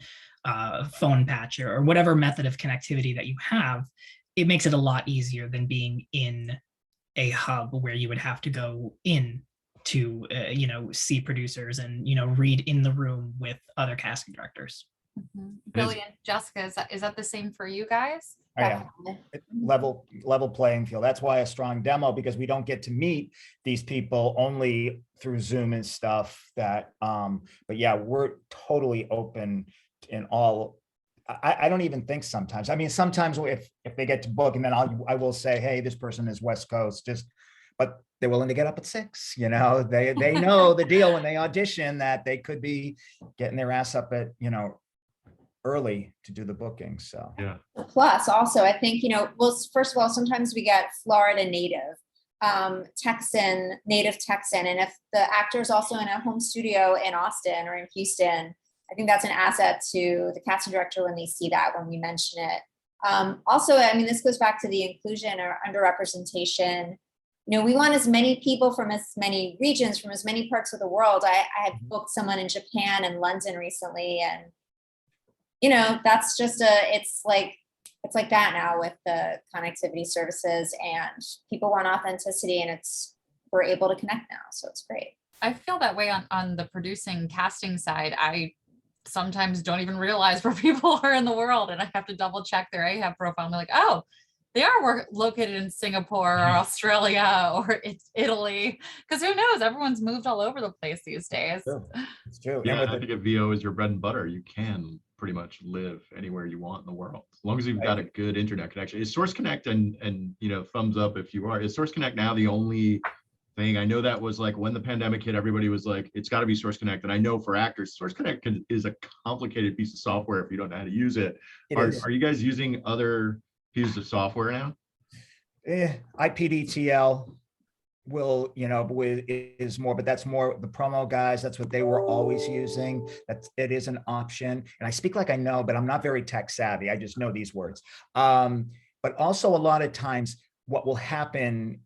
Speaker 6: phone patch or whatever method of connectivity that you have. It makes it a lot easier than being in a hub where you would have to go in to, see producers and, read in the room with other casting directors.
Speaker 2: Mm-hmm. Billy and Jessica, is that the same for you guys?
Speaker 8: Yeah. Level playing field. That's why a strong demo, because we don't get to meet these people only through Zoom and stuff that, but yeah, we're totally open in all. I don't even think sometimes. I mean, sometimes if they get to book and then I will say, hey, this person is West Coast, but they're willing to get up at 6, they know the deal when they audition that they could be getting their ass up at, early to do the booking. So
Speaker 1: yeah.
Speaker 7: Plus also, I think, well, first of all, sometimes we get Florida native, native Texan. And if the actor is also in a home studio in Austin or in Houston, I think that's an asset to the casting director when they see that, when we mention it. Also, I mean, this goes back to the inclusion or underrepresentation. We want as many people from as many regions, from as many parts of the world. I had booked someone in Japan and London recently, and that's just it's like that now with the connectivity services, and people want authenticity, and we're able to connect now. So it's great.
Speaker 2: I feel that way on the producing casting side. I sometimes don't even realize where people are in the world, and I have to double check their Ahab profile. I'm like, oh, they are located in Singapore or Australia or Italy, because who knows? Everyone's moved all over the place these days.
Speaker 8: It's true.
Speaker 1: Yeah, I think if VO is your bread and butter, you can pretty much live anywhere you want in the world, as long as you've got a good internet connection. Is Source Connect and thumbs up if you are, is Source Connect now the only thing? I know that was like when the pandemic hit, everybody was like, it's got to be Source Connect. And I know for actors, Source Connect is a complicated piece of software if you don't know how to use it. Are you guys using other pieces of software now?
Speaker 8: IPDTL is more, but that's more the promo guys. That's what they were always using. It is an option. And I speak like I know, but I'm not very tech savvy. I just know these words. But also a lot of times what will happen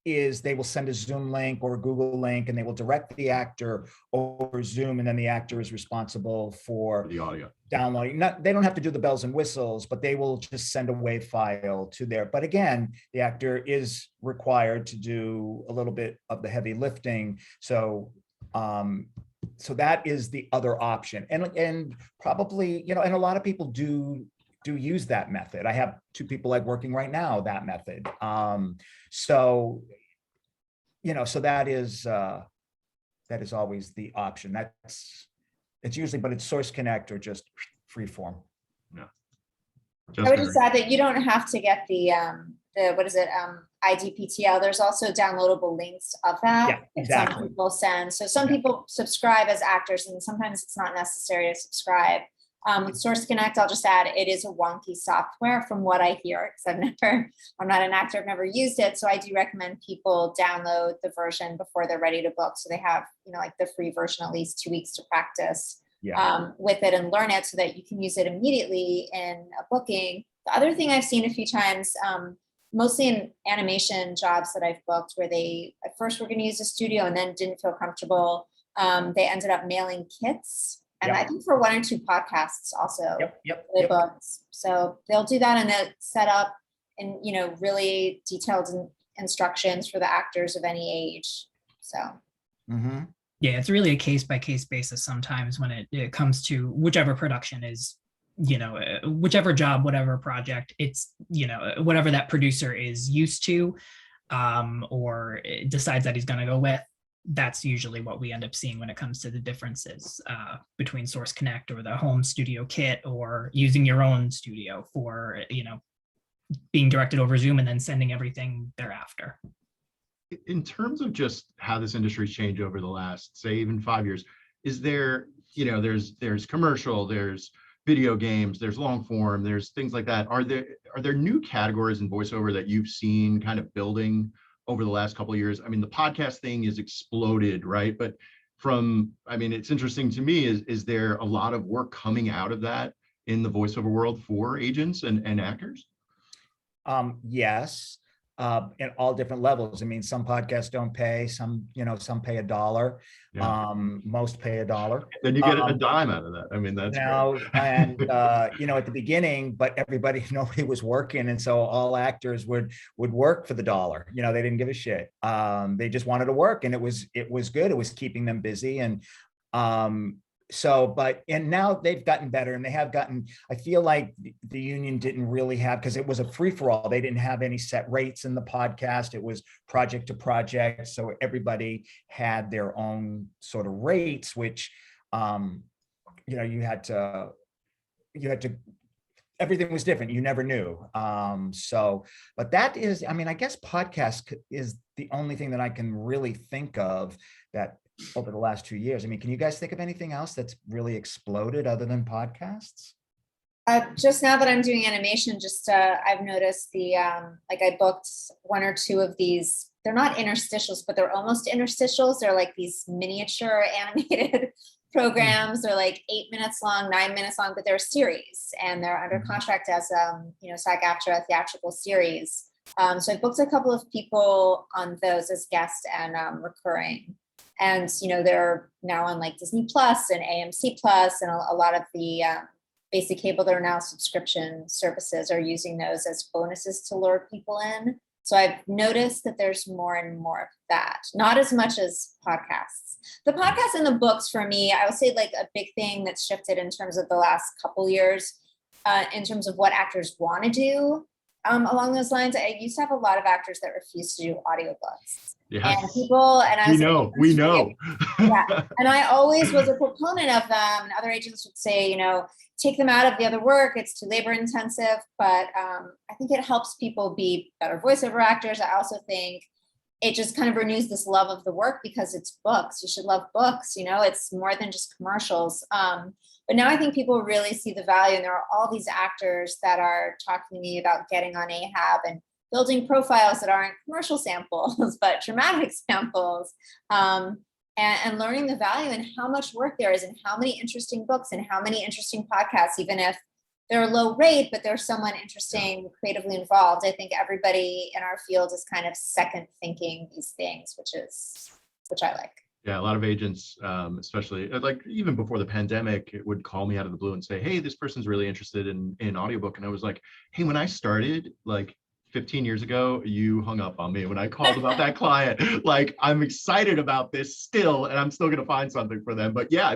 Speaker 8: is they will send a Zoom link or a Google link, and they will direct the actor over Zoom, and then the actor is responsible for
Speaker 1: the audio
Speaker 8: downloading. They don't have to do the bells and whistles, but they will just send a WAV file to there. But again, the actor is required to do a little bit of the heavy lifting. So that is the other option, and probably and a lot of people do use that method. I have 2 people working right now that method. So that is always the option. It's usually, but it's Source Connect or just free form.
Speaker 1: Yeah.
Speaker 7: I would just add that you don't have to get the IDPTL. There's also downloadable links of that.
Speaker 8: Yeah, exactly.
Speaker 7: Some people send. So some people subscribe as actors, and sometimes it's not necessary to subscribe. With Source Connect, I'll just add, it is a wonky software from what I hear, because I'm not an actor, I've never used it. So I do recommend people download the version before they're ready to book. So they have, like the free version, at least 2 weeks to practice with it and learn it so that you can use it immediately in a booking. The other thing I've seen a few times, mostly in animation jobs that I've booked, where they at first were going to use a studio and then didn't feel comfortable. They ended up mailing kits. And I think for 1 or 2 podcasts also, they booked. So they'll do that, and they'll set up and, really detailed instructions for the actors of any age. So.
Speaker 8: Mm-hmm.
Speaker 6: Yeah, it's really a case-by-case basis sometimes when it comes to whichever production is, whichever job, whatever project, it's, whatever that producer is used to or decides that he's going to go with. That's usually what we end up seeing when it comes to the differences between Source Connect or the home studio kit, or using your own studio for, being directed over Zoom and then sending everything thereafter.
Speaker 1: In terms of just how this industry's changed over the last, say, even 5 years, is there, there's commercial, there's video games, there's long form, there's things like that. Are there new categories in voiceover that you've seen kind of building over the last couple of years? I mean, the podcast thing is exploded, right? But it's interesting to me, is there a lot of work coming out of that in the voiceover world for agents and actors?
Speaker 8: Yes, at all different levels. I mean, some podcasts don't pay, some pay $1.
Speaker 1: Yeah.
Speaker 8: Most pay $1.
Speaker 1: Then you get a dime out of that. I mean, that's
Speaker 8: now,
Speaker 1: great.
Speaker 8: And at the beginning, but nobody was working, and so all actors would work for the $1. They didn't give a shit. They just wanted to work, and it was good. It was keeping them busy, and and now they've gotten better, and they have gotten, I feel like the union didn't really have, because it was a free-for-all. They didn't have any set rates in the podcast. It was project to project. So everybody had their own sort of rates, which, you had to, everything was different. You never knew. But that is, I guess podcast is the only thing that I can really think of that over the last 2 years. Can you guys think of anything else that's really exploded other than podcasts?
Speaker 7: Just now that I'm doing animation, I've noticed I booked 1 or 2 of these. They're not interstitials, but they're almost interstitials. They're like these miniature animated programs. They're like 8 minutes long, 9 minutes long, but they're a series, and they're under contract as SAG-AFTRA theatrical series. So I booked a couple of people on those as guests and recurring. And, they're now on like Disney Plus and AMC Plus, and a lot of the basic cable that are now subscription services are using those as bonuses to lure people in. So I've noticed that there's more and more of that, not as much as podcasts. The podcasts and the books, for me, I would say like a big thing that's shifted in terms of the last couple years, in terms of what actors want to do. Along those lines, I used to have a lot of actors that refused to do audiobooks.
Speaker 1: Yes.
Speaker 7: And people, and I was
Speaker 1: we know.
Speaker 7: Yeah. And I always was a proponent of them. And other agents would say, take them out of the other work. It's too labor intensive. But I think it helps people be better voiceover actors. I also think it just kind of renews this love of the work, because it's books. You should love books. It's more than just commercials. But now I think people really see the value, and there are all these actors that are talking to me about getting on Ahab and building profiles that aren't commercial samples, but dramatic samples, and learning the value and how much work there is, and how many interesting books and how many interesting podcasts, even if they're low rate, but there's someone interesting, creatively involved. I think everybody in our field is kind of second thinking these things, which I like.
Speaker 1: Yeah, a lot of agents, especially like even before the pandemic, would call me out of the blue and say, hey, this person's really interested in audiobook. And I was like, hey, when I started like 15 years ago, you hung up on me when I called about that client. Like, I'm excited about this still, and I'm still going to find something for them. But yeah,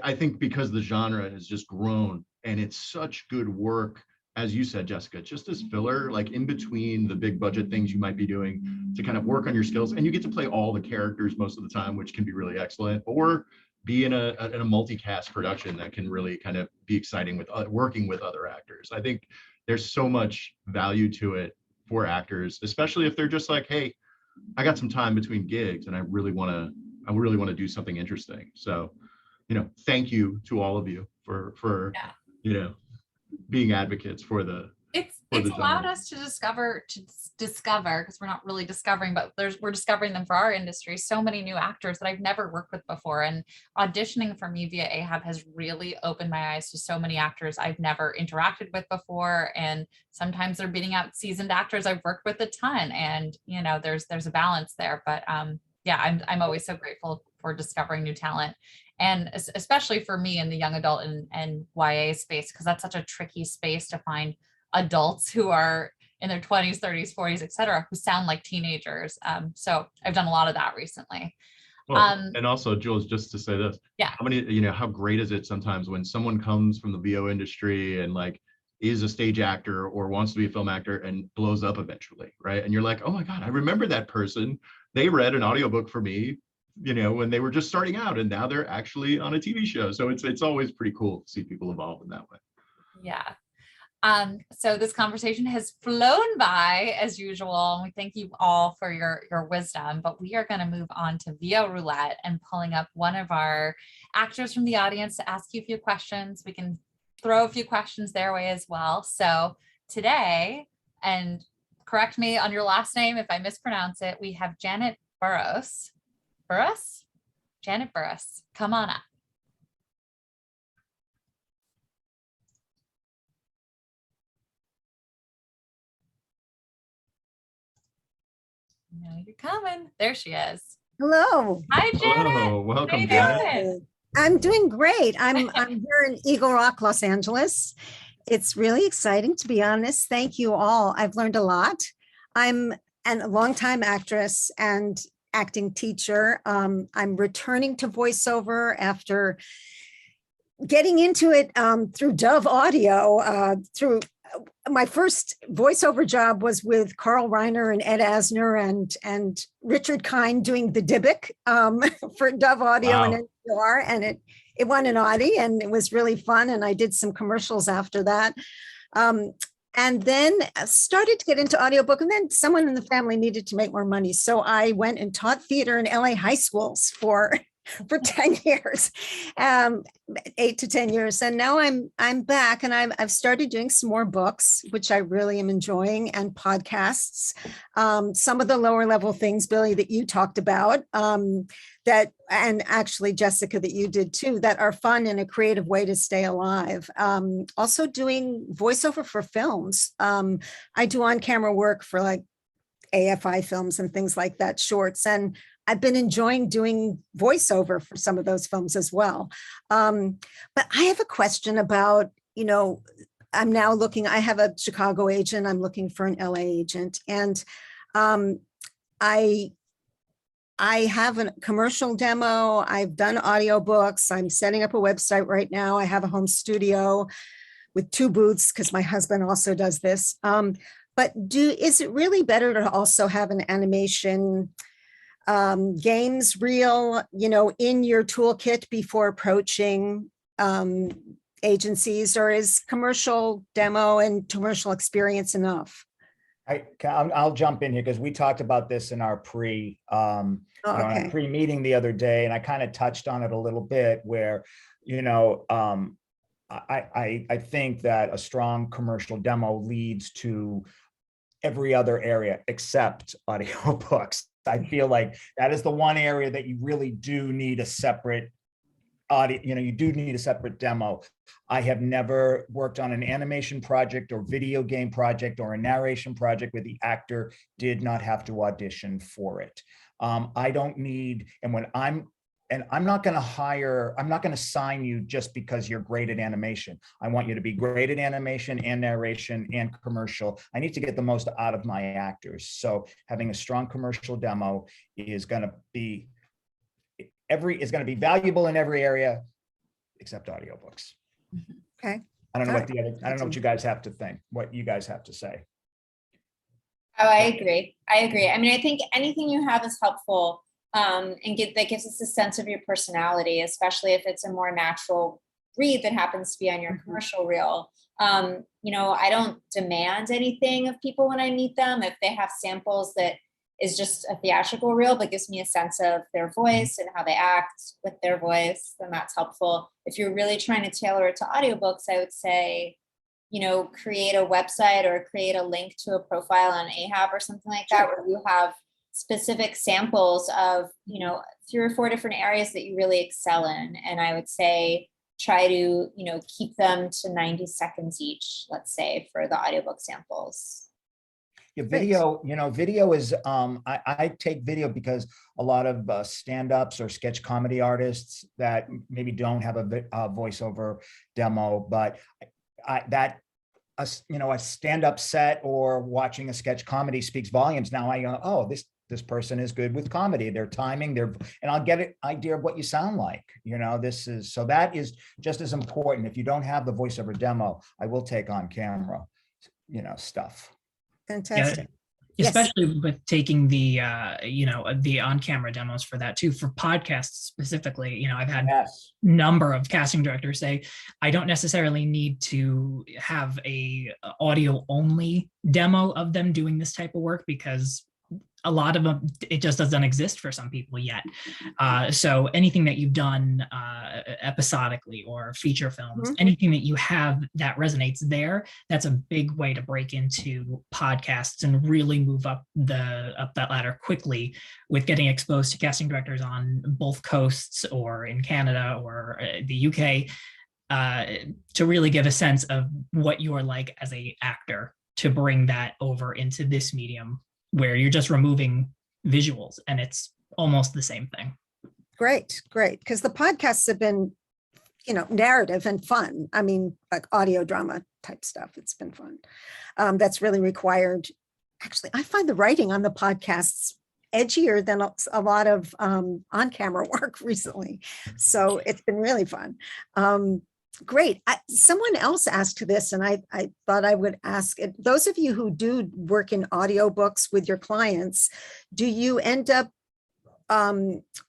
Speaker 1: I think because the genre has just grown, and it's such good work, as you said, Jessica, just as filler, like in between the big budget things you might be doing to kind of work on your skills. And you get to play all the characters most of the time, which can be really excellent, or be in a multicast production that can really kind of be exciting with working with other actors. I think there's so much value to it for actors, especially if they're just like, hey, I got some time between gigs and I really want to do something interesting. So thank you to all of you for being advocates for the
Speaker 2: it's allowed
Speaker 1: genre.
Speaker 2: us to discover because we're not really discovering, but we're discovering them for our industry. So many new actors that I've never worked with before, and auditioning for me via Ahab has really opened my eyes to so many actors I've never interacted with before. And sometimes they're beating out seasoned actors I've worked with a ton, and there's a balance there. But yeah, I'm always so grateful for discovering new talent, and especially for me in the young adult and YA space, because that's such a tricky space to find adults who are in their 20s, 30s, 40s, et cetera, who sound like teenagers. So I've done a lot of that recently.
Speaker 1: Well, and also, Jules, just to say this,
Speaker 2: Yeah.
Speaker 1: how great is it sometimes when someone comes from the VO industry and like is a stage actor or wants to be a film actor and blows up eventually, right? And you're like, oh my God, I remember that person. They read an audiobook for me, when they were just starting out, and now they're actually on a TV show. So it's always pretty cool to see people evolve in that way.
Speaker 2: Yeah. So this conversation has flown by as usual, and we thank you all for your wisdom, but we are going to move on to VO Roulette and pulling up one of our actors from the audience to ask you a few questions. We can throw a few questions their way as well. So today, and correct me on your last name if I mispronounce it, we have Janet Burroughs. Janet Burroughs, come on up. No, you're coming. There she is.
Speaker 9: Hello.
Speaker 2: Hi, Janet.
Speaker 1: Hello, welcome,
Speaker 2: How you
Speaker 1: Janet.
Speaker 2: doing?
Speaker 9: I'm doing great. I'm here in Eagle Rock, Los Angeles. It's really exciting, to be honest. Thank you all. I've learned a lot. I'm a longtime actress and acting teacher. I'm returning to voiceover after getting into it through Dove Audio. Through my first voiceover job was with Carl Reiner and Ed Asner and Richard Kind doing the Dybbuk for Dove Audio
Speaker 1: Wow.
Speaker 9: and NPR, and it won an Audie, and it was really fun. And I did some commercials after that. And then started to get into audiobook, and then someone in the family needed to make more money. So I went and taught theater in LA high schools for 10 years, 8 to 10 years. And now I'm back, and I've started doing some more books, which I really am enjoying, and podcasts. Some of the lower level things, Billy, that you talked about, that, and actually Jessica, that you did too, that are fun and a creative way to stay alive. Also doing voiceover for films. I do on-camera work for like AFI films and things like that, shorts. And I've been enjoying doing voiceover for some of those films as well. But I have a question about, I'm now looking, I have a Chicago agent, I'm looking for an LA agent. And I have a commercial demo. I've done audiobooks. I'm setting up a website right now. I have a home studio with 2 booths because my husband also does this. But is it really better to also have an animation games reel, in your toolkit before approaching agencies, or is commercial demo and commercial experience enough?
Speaker 8: I'll jump in here because we talked about this in our pre-meeting the other day, and I kind of touched on it a little bit where, I think that a strong commercial demo leads to every other area except audiobooks. I feel like that is the one area that you really do need a separate audio, you do need a separate demo. I have never worked on an animation project or video game project or a narration project where the actor did not have to audition for it. I don't need, I'm not going to sign you just because you're great at animation. I want you to be great at animation and narration and commercial. I need to get the most out of my actors. So having a strong commercial demo is going to be valuable in every area except audiobooks.
Speaker 9: Okay.
Speaker 8: I don't know what you guys have to think, what you guys have to say.
Speaker 7: Oh, I agree. I mean, I think anything you have is helpful. That gives us a sense of your personality, especially if it's a more natural read that happens to be on your commercial reel. I don't demand anything of people when I meet them. If they have samples that is just a theatrical reel, but gives me a sense of their voice and how they act with their voice, then that's helpful. If you're really trying to tailor it to audiobooks, I would say, create a website or create a link to a profile on Ahab or something like that, where you have specific samples of, 3 or 4 different areas that you really excel in. And I would say, try to, keep them to 90 seconds each, let's say, for the audiobook samples.
Speaker 8: Yeah, video, video is, I take video because a lot of stand-ups or sketch comedy artists that maybe don't have a voiceover demo, but a stand-up set or watching a sketch comedy speaks volumes. Now I go, oh, this person is good with comedy, their timing, and I'll get an idea of what you sound like. So that is just as important. If you don't have the voiceover demo, I will take on camera, stuff.
Speaker 9: Fantastic.
Speaker 6: Yeah, especially with taking the the on-camera demos for that too, for podcasts specifically. I've had a number of casting directors say, I don't necessarily need to have a audio only demo of them doing this type of work, because a lot of them, it just doesn't exist for some people yet. So anything that you've done episodically or feature films, anything that you have that resonates there, that's a big way to break into podcasts and really move up that ladder quickly with getting exposed to casting directors on both coasts or in Canada or the UK, to really get a sense of what you're like as an actor, to bring that over into this medium, where you're just removing visuals and it's almost the same thing.
Speaker 9: Great. Because the podcasts have been, narrative and fun. I mean, like audio drama type stuff. It's been fun. That's really required. Actually, I find the writing on the podcasts edgier than a lot of on-camera work recently. So it's been really fun. Great. Someone else asked this, and I thought I would ask it. Those of you who do work in audiobooks with your clients, do you end up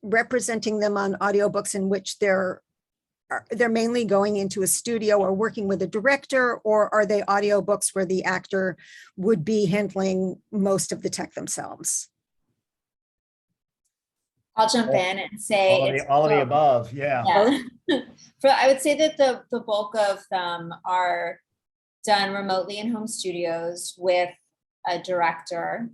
Speaker 9: representing them on audiobooks in which they're mainly going into a studio or working with a director, or are they audiobooks where the actor would be handling most of the tech themselves?
Speaker 7: I'll jump in and say
Speaker 8: all of the above. Yeah.
Speaker 7: I would say that the bulk of them are done remotely in home studios with a director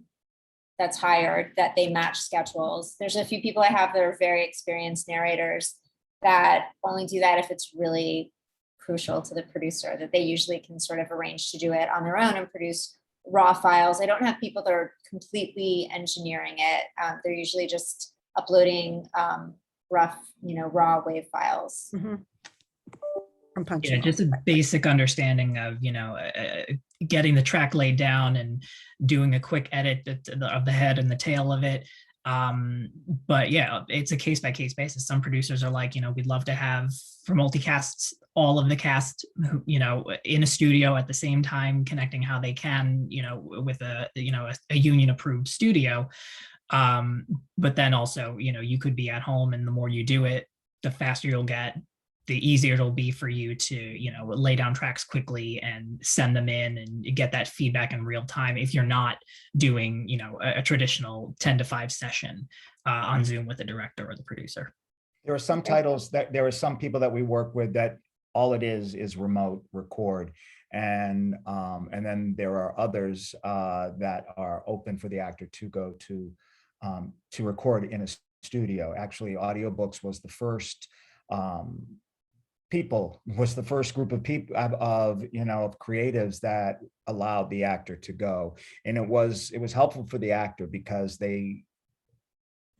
Speaker 7: that's hired, that they match schedules. There's a few people I have that are very experienced narrators that only do that if it's really crucial to the producer, that they usually can sort of arrange to do it on their own and produce raw files. I don't have people that are completely engineering it. They're usually just uploading rough, raw wave files.
Speaker 6: Yeah, just a basic understanding of, getting the track laid down and doing a quick edit of the head and the tail of it. But yeah, it's a case-by-case basis. Some producers are like, we'd love to have, for multicasts, all of the cast, in a studio at the same time, connecting how they can, with a union-approved studio. But then also, you could be at home, and the more you do it, the faster you'll get, the easier it'll be for you to, lay down tracks quickly and send them in and get that feedback in real time, if you're not doing, a traditional 10 to 5 session on Zoom with the director or the producer.
Speaker 8: There are some titles that there are some people that we work with that all it is remote record. And then there are others that are open for the actor to go to record in a studio. Actually, audiobooks was the first group of people of creatives that allowed the actor to go, and it was helpful for the actor because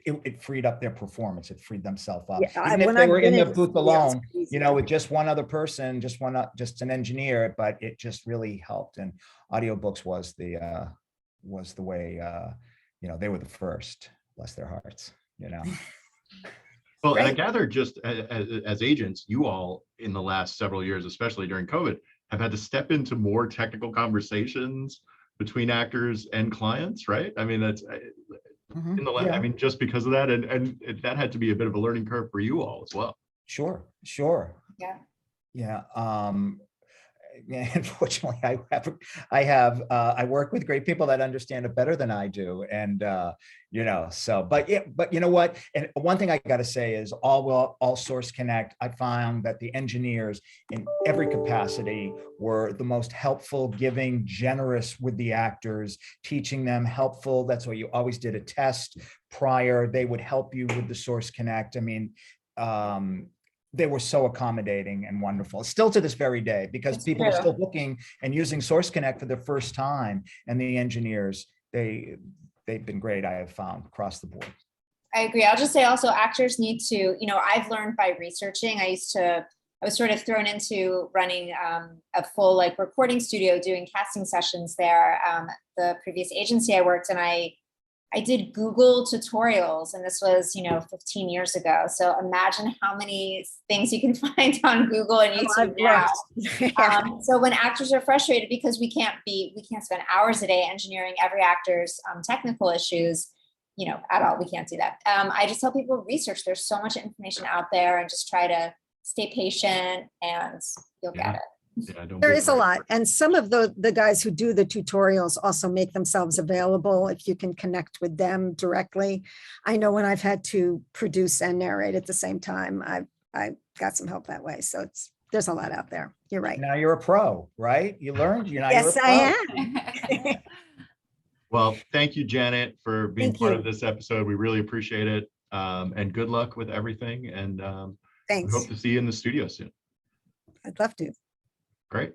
Speaker 8: it freed up their performance. It freed themselves up.
Speaker 9: Yeah,
Speaker 8: even if they were in the booth alone, with just one other person, just an engineer, but it just really helped. And audiobooks was the way. They were the first. Bless their hearts.
Speaker 1: Well, and I gather just as agents, you all in the last several years, especially during COVID, have had to step into more technical conversations between actors and clients, right? I mean, that's I mean, just because of that, and that had to be a bit of a learning curve for you all as well.
Speaker 8: Sure.
Speaker 7: Yeah.
Speaker 8: Yeah. unfortunately, I work with great people that understand it better than I do. And, but you know what? And one thing I got to say is all Source Connect, I found that the engineers in every capacity were the most helpful, giving, generous with the actors, teaching them, helpful. That's why you always did a test prior. They would help you with the Source Connect. I mean, they were so accommodating and wonderful, still to this very day, because people are still booking and using Source Connect for the first time. And the engineers, they've been great, I have found, across the board.
Speaker 7: I agree. I'll just say also actors need to, I've learned by researching. I was sort of thrown into running a full recording studio, doing casting sessions there. The previous agency I worked in, I did Google tutorials, and this was, 15 years ago. So imagine how many things you can find on Google and YouTube now. So when actors are frustrated because we can't spend hours a day engineering every actor's technical issues, at all, we can't do that. I just tell people research. There's so much information out there, and just try to stay patient and you'll get it.
Speaker 1: Yeah,
Speaker 9: There is a lot. And some of the guys who do the tutorials also make themselves available if you can connect with them directly. I know when I've had to produce and narrate at the same time, I got some help that way. So there's a lot out there. You're right.
Speaker 8: Now you're a pro, right? You learned,
Speaker 9: Yes, I am.
Speaker 1: Well, thank you, Janet, for being part of this episode. We really appreciate it. And good luck with everything. And
Speaker 9: Thanks.
Speaker 1: we hope to see you in the studio soon.
Speaker 9: I'd love to.
Speaker 1: Great.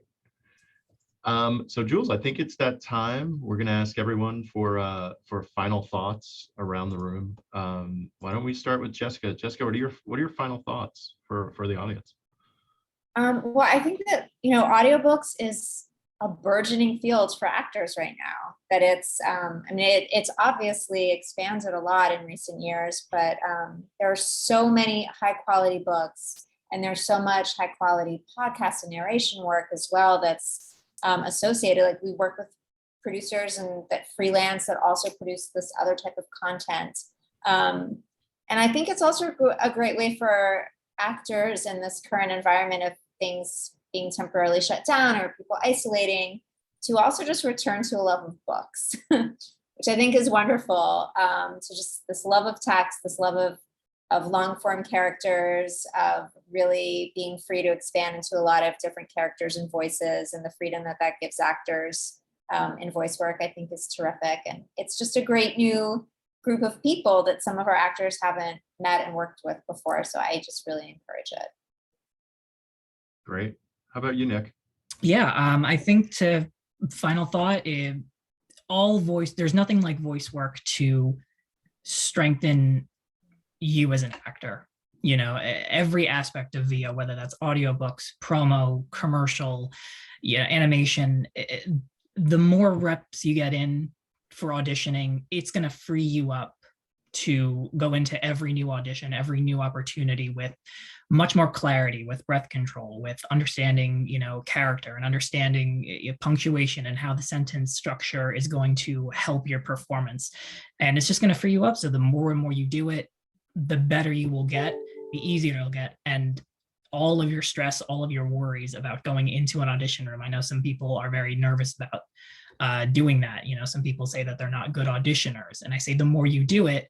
Speaker 1: So Jules, I think it's that time. We're going to ask everyone for final thoughts around the room. Why don't we start with Jessica? Jessica, what are your final thoughts for the audience?
Speaker 7: Well, I think that, audiobooks is a burgeoning field for actors right now. That it's obviously expanded a lot in recent years, but there are so many high quality books. And there's so much high quality podcast and narration work as well that's associated. We work with producers and that freelance that also produce this other type of content. And I think it's also a great way for actors in this current environment of things being temporarily shut down or people isolating to also just return to a love of books, which I think is wonderful. So just this love of text, this love of long form characters, of really being free to expand into a lot of different characters and voices, and the freedom that gives actors in voice work, I think is terrific. And it's just a great new group of people that some of our actors haven't met and worked with before. So I just really encourage it.
Speaker 1: Great. How about you, Nic?
Speaker 6: Yeah, I think final thought, there's nothing like voice work to strengthen you as an actor. Every aspect of VO, whether that's audiobooks, promo, commercial, animation, the more reps you get in for auditioning, it's going to free you up to go into every new audition, every new opportunity with much more clarity, with breath control, with understanding, character and understanding punctuation and how the sentence structure is going to help your performance. And it's just going to free you up. So the more and more you do it, the better you will get, the easier it'll get. And all of your stress, all of your worries about going into an audition room. I know some people are very nervous about doing that. Some people say that they're not good auditioners. And I say, the more you do it,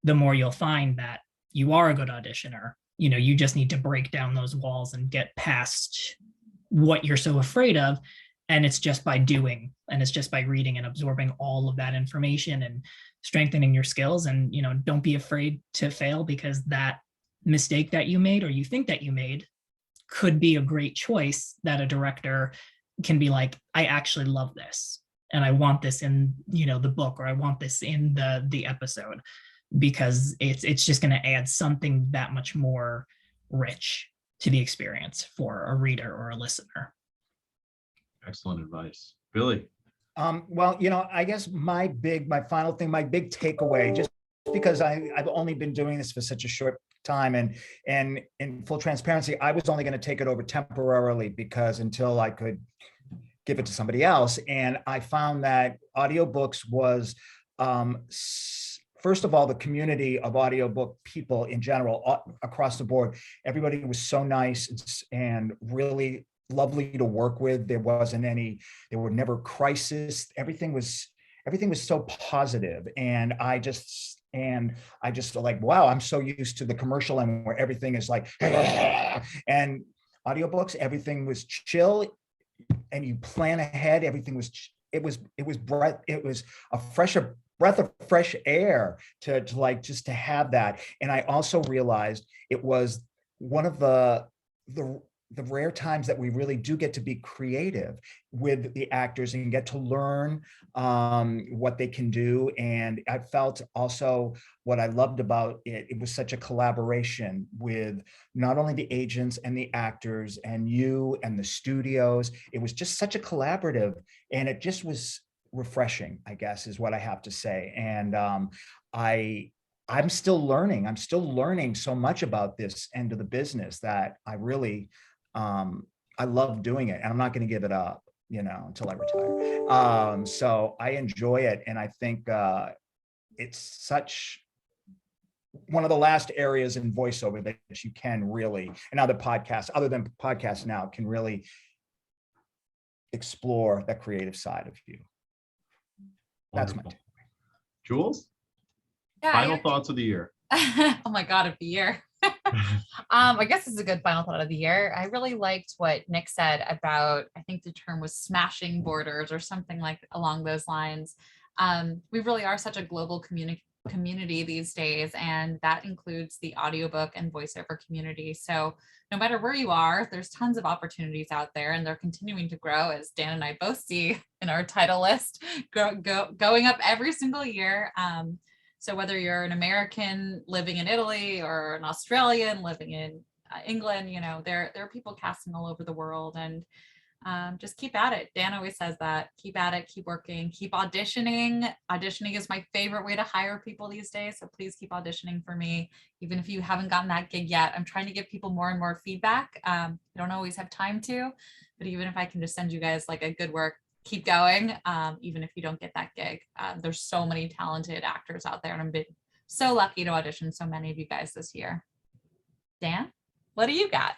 Speaker 6: the more you'll find that you are a good auditioner. You just need to break down those walls and get past what you're so afraid of. And it's just by doing, and it's just by reading and absorbing all of that information and strengthening your skills. And, don't be afraid to fail, because that mistake that you made, or you think that you made, could be a great choice that a director can be like, I actually love this, and I want this in, the book, or I want this in the episode, because it's just going to add something that much more rich to the experience for a reader or a listener.
Speaker 1: Excellent advice. Billy?
Speaker 8: Well, I guess my final thing, my big takeaway, just because I've only been doing this for such a short time, and in full transparency, I was only going to take it over temporarily, because until I could give it to somebody else. And I found that audiobooks was, first of all, the community of audiobook people in general, across the board, everybody was so nice and really lovely to work with. There were never crisis. Everything was so positive. And I just like, wow, I'm so used to the commercial and where everything is like, and audiobooks, everything was chill and you plan ahead. Everything was, it was a breath of fresh air to like, just to have that. And I also realized it was one of the rare times that we really do get to be creative with the actors and get to learn what they can do. And I felt also what I loved about it, it was such a collaboration with not only the agents and the actors and you and the studios. It was just such a collaborative, and it just was refreshing, I guess, is what I have to say. And I'm still learning. I'm still learning so much about this end of the business that I really, I love doing it, and I'm not going to give it up, until I retire. So I enjoy it. And I think it's such one of the last areas in voiceover that you can really, and other podcasts, other than podcasts now, can really explore that creative side of you. That's my
Speaker 1: Wonderful. Jules?
Speaker 2: Yeah,
Speaker 1: Final thoughts of the year.
Speaker 2: Oh my God, of the year. I guess it's a good final thought of the year. I really liked what Nic said about, I think the term was smashing borders or something like along those lines. We really are such a global community these days, and that includes the audiobook and voiceover community. So no matter where you are, there's tons of opportunities out there, and they're continuing to grow, as Dan and I both see in our title list, going up every single year. So whether you're an American living in Italy or an Australian living in England, there are people casting all over the world, and just keep at it. Dan always says that. Keep at it, keep working, keep auditioning. Auditioning is my favorite way to hire people these days. So please keep auditioning for me. Even if you haven't gotten that gig yet, I'm trying to give people more and more feedback. I don't always have time to, but even if I can just send you guys like a good work, keep going. Even if you don't get that gig, there's so many talented actors out there, and I've been so lucky to audition so many of you guys this year. Dan, what do you got?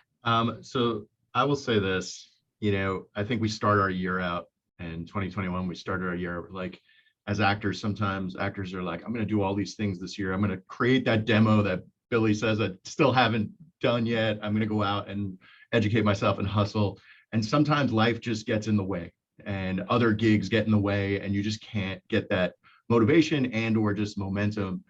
Speaker 1: So I will say this, I think we start our year out in 2021. We started our year like, as actors, sometimes actors are like, I'm going to do all these things this year. I'm going to create that demo that Billy says I still haven't done yet. I'm going to go out and educate myself and hustle. And sometimes life just gets in the way, and other gigs get in the way, and you just can't get that motivation and or just momentum.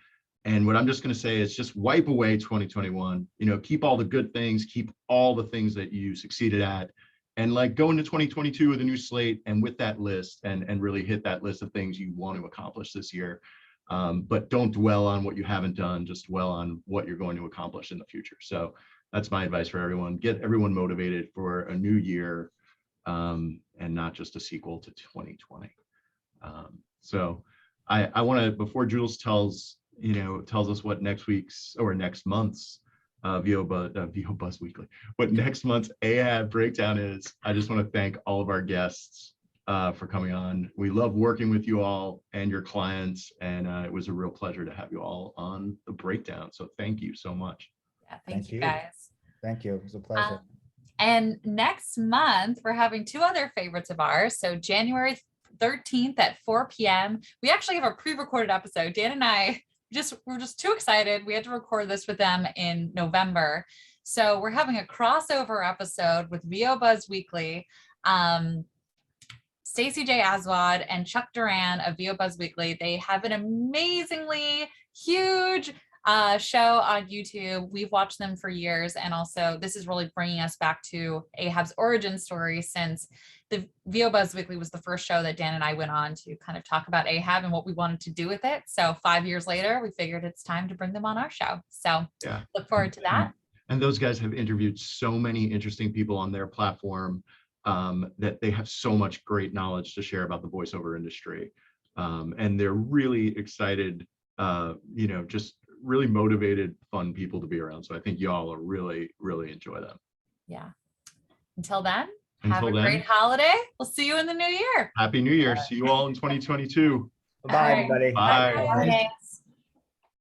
Speaker 1: And what I'm just going to say is just wipe away 2021, keep all the good things, keep all the things that you succeeded at, and like go into 2022 with a new slate and with that list, and really hit that list of things you want to accomplish this year. But don't dwell on what you haven't done, just dwell on what you're going to accomplish in the future. So that's my advice for everyone. Get everyone motivated for a new year, and not just a sequel to 2020. So I want to, before Jules tells us what next week's or next month's VO Buzz Weekly, what next month's Ahab Breakdown is, I just want to thank all of our guests for coming on. We love working with you all and your clients, and it was a real pleasure to have you all on the breakdown. So thank you so much.
Speaker 2: Yeah, thank you guys.
Speaker 8: Thank you. It was a pleasure.
Speaker 2: And next month, we're having two other favorites of ours. So January 13th at 4 p.m. We actually have a pre-recorded episode. Dan and I we're just too excited. We had to record this with them in November. So we're having a crossover episode with VO Buzz Weekly. Stacey J. Aswad and Chuck Duran of VO Buzz Weekly. They have an amazingly huge show on YouTube. We've watched them for years. And also this is really bringing us back to Ahab's origin story, since the VO Buzz Weekly was the first show that Dan and I went on to kind of talk about Ahab and what we wanted to do with it. So 5 years later, we figured it's time to bring them on our show. So yeah, look forward to that.
Speaker 1: And those guys have interviewed so many interesting people on their platform, that they have so much great knowledge to share about the voiceover industry. And they're really excited, just really motivated, fun people to be around. So I think y'all will really, really enjoy them.
Speaker 2: Yeah. Until then, have a great holiday. We'll see you in the new year.
Speaker 1: Happy New Year. See you all in 2022.
Speaker 8: Bye, everybody.
Speaker 1: Bye.
Speaker 7: Bye.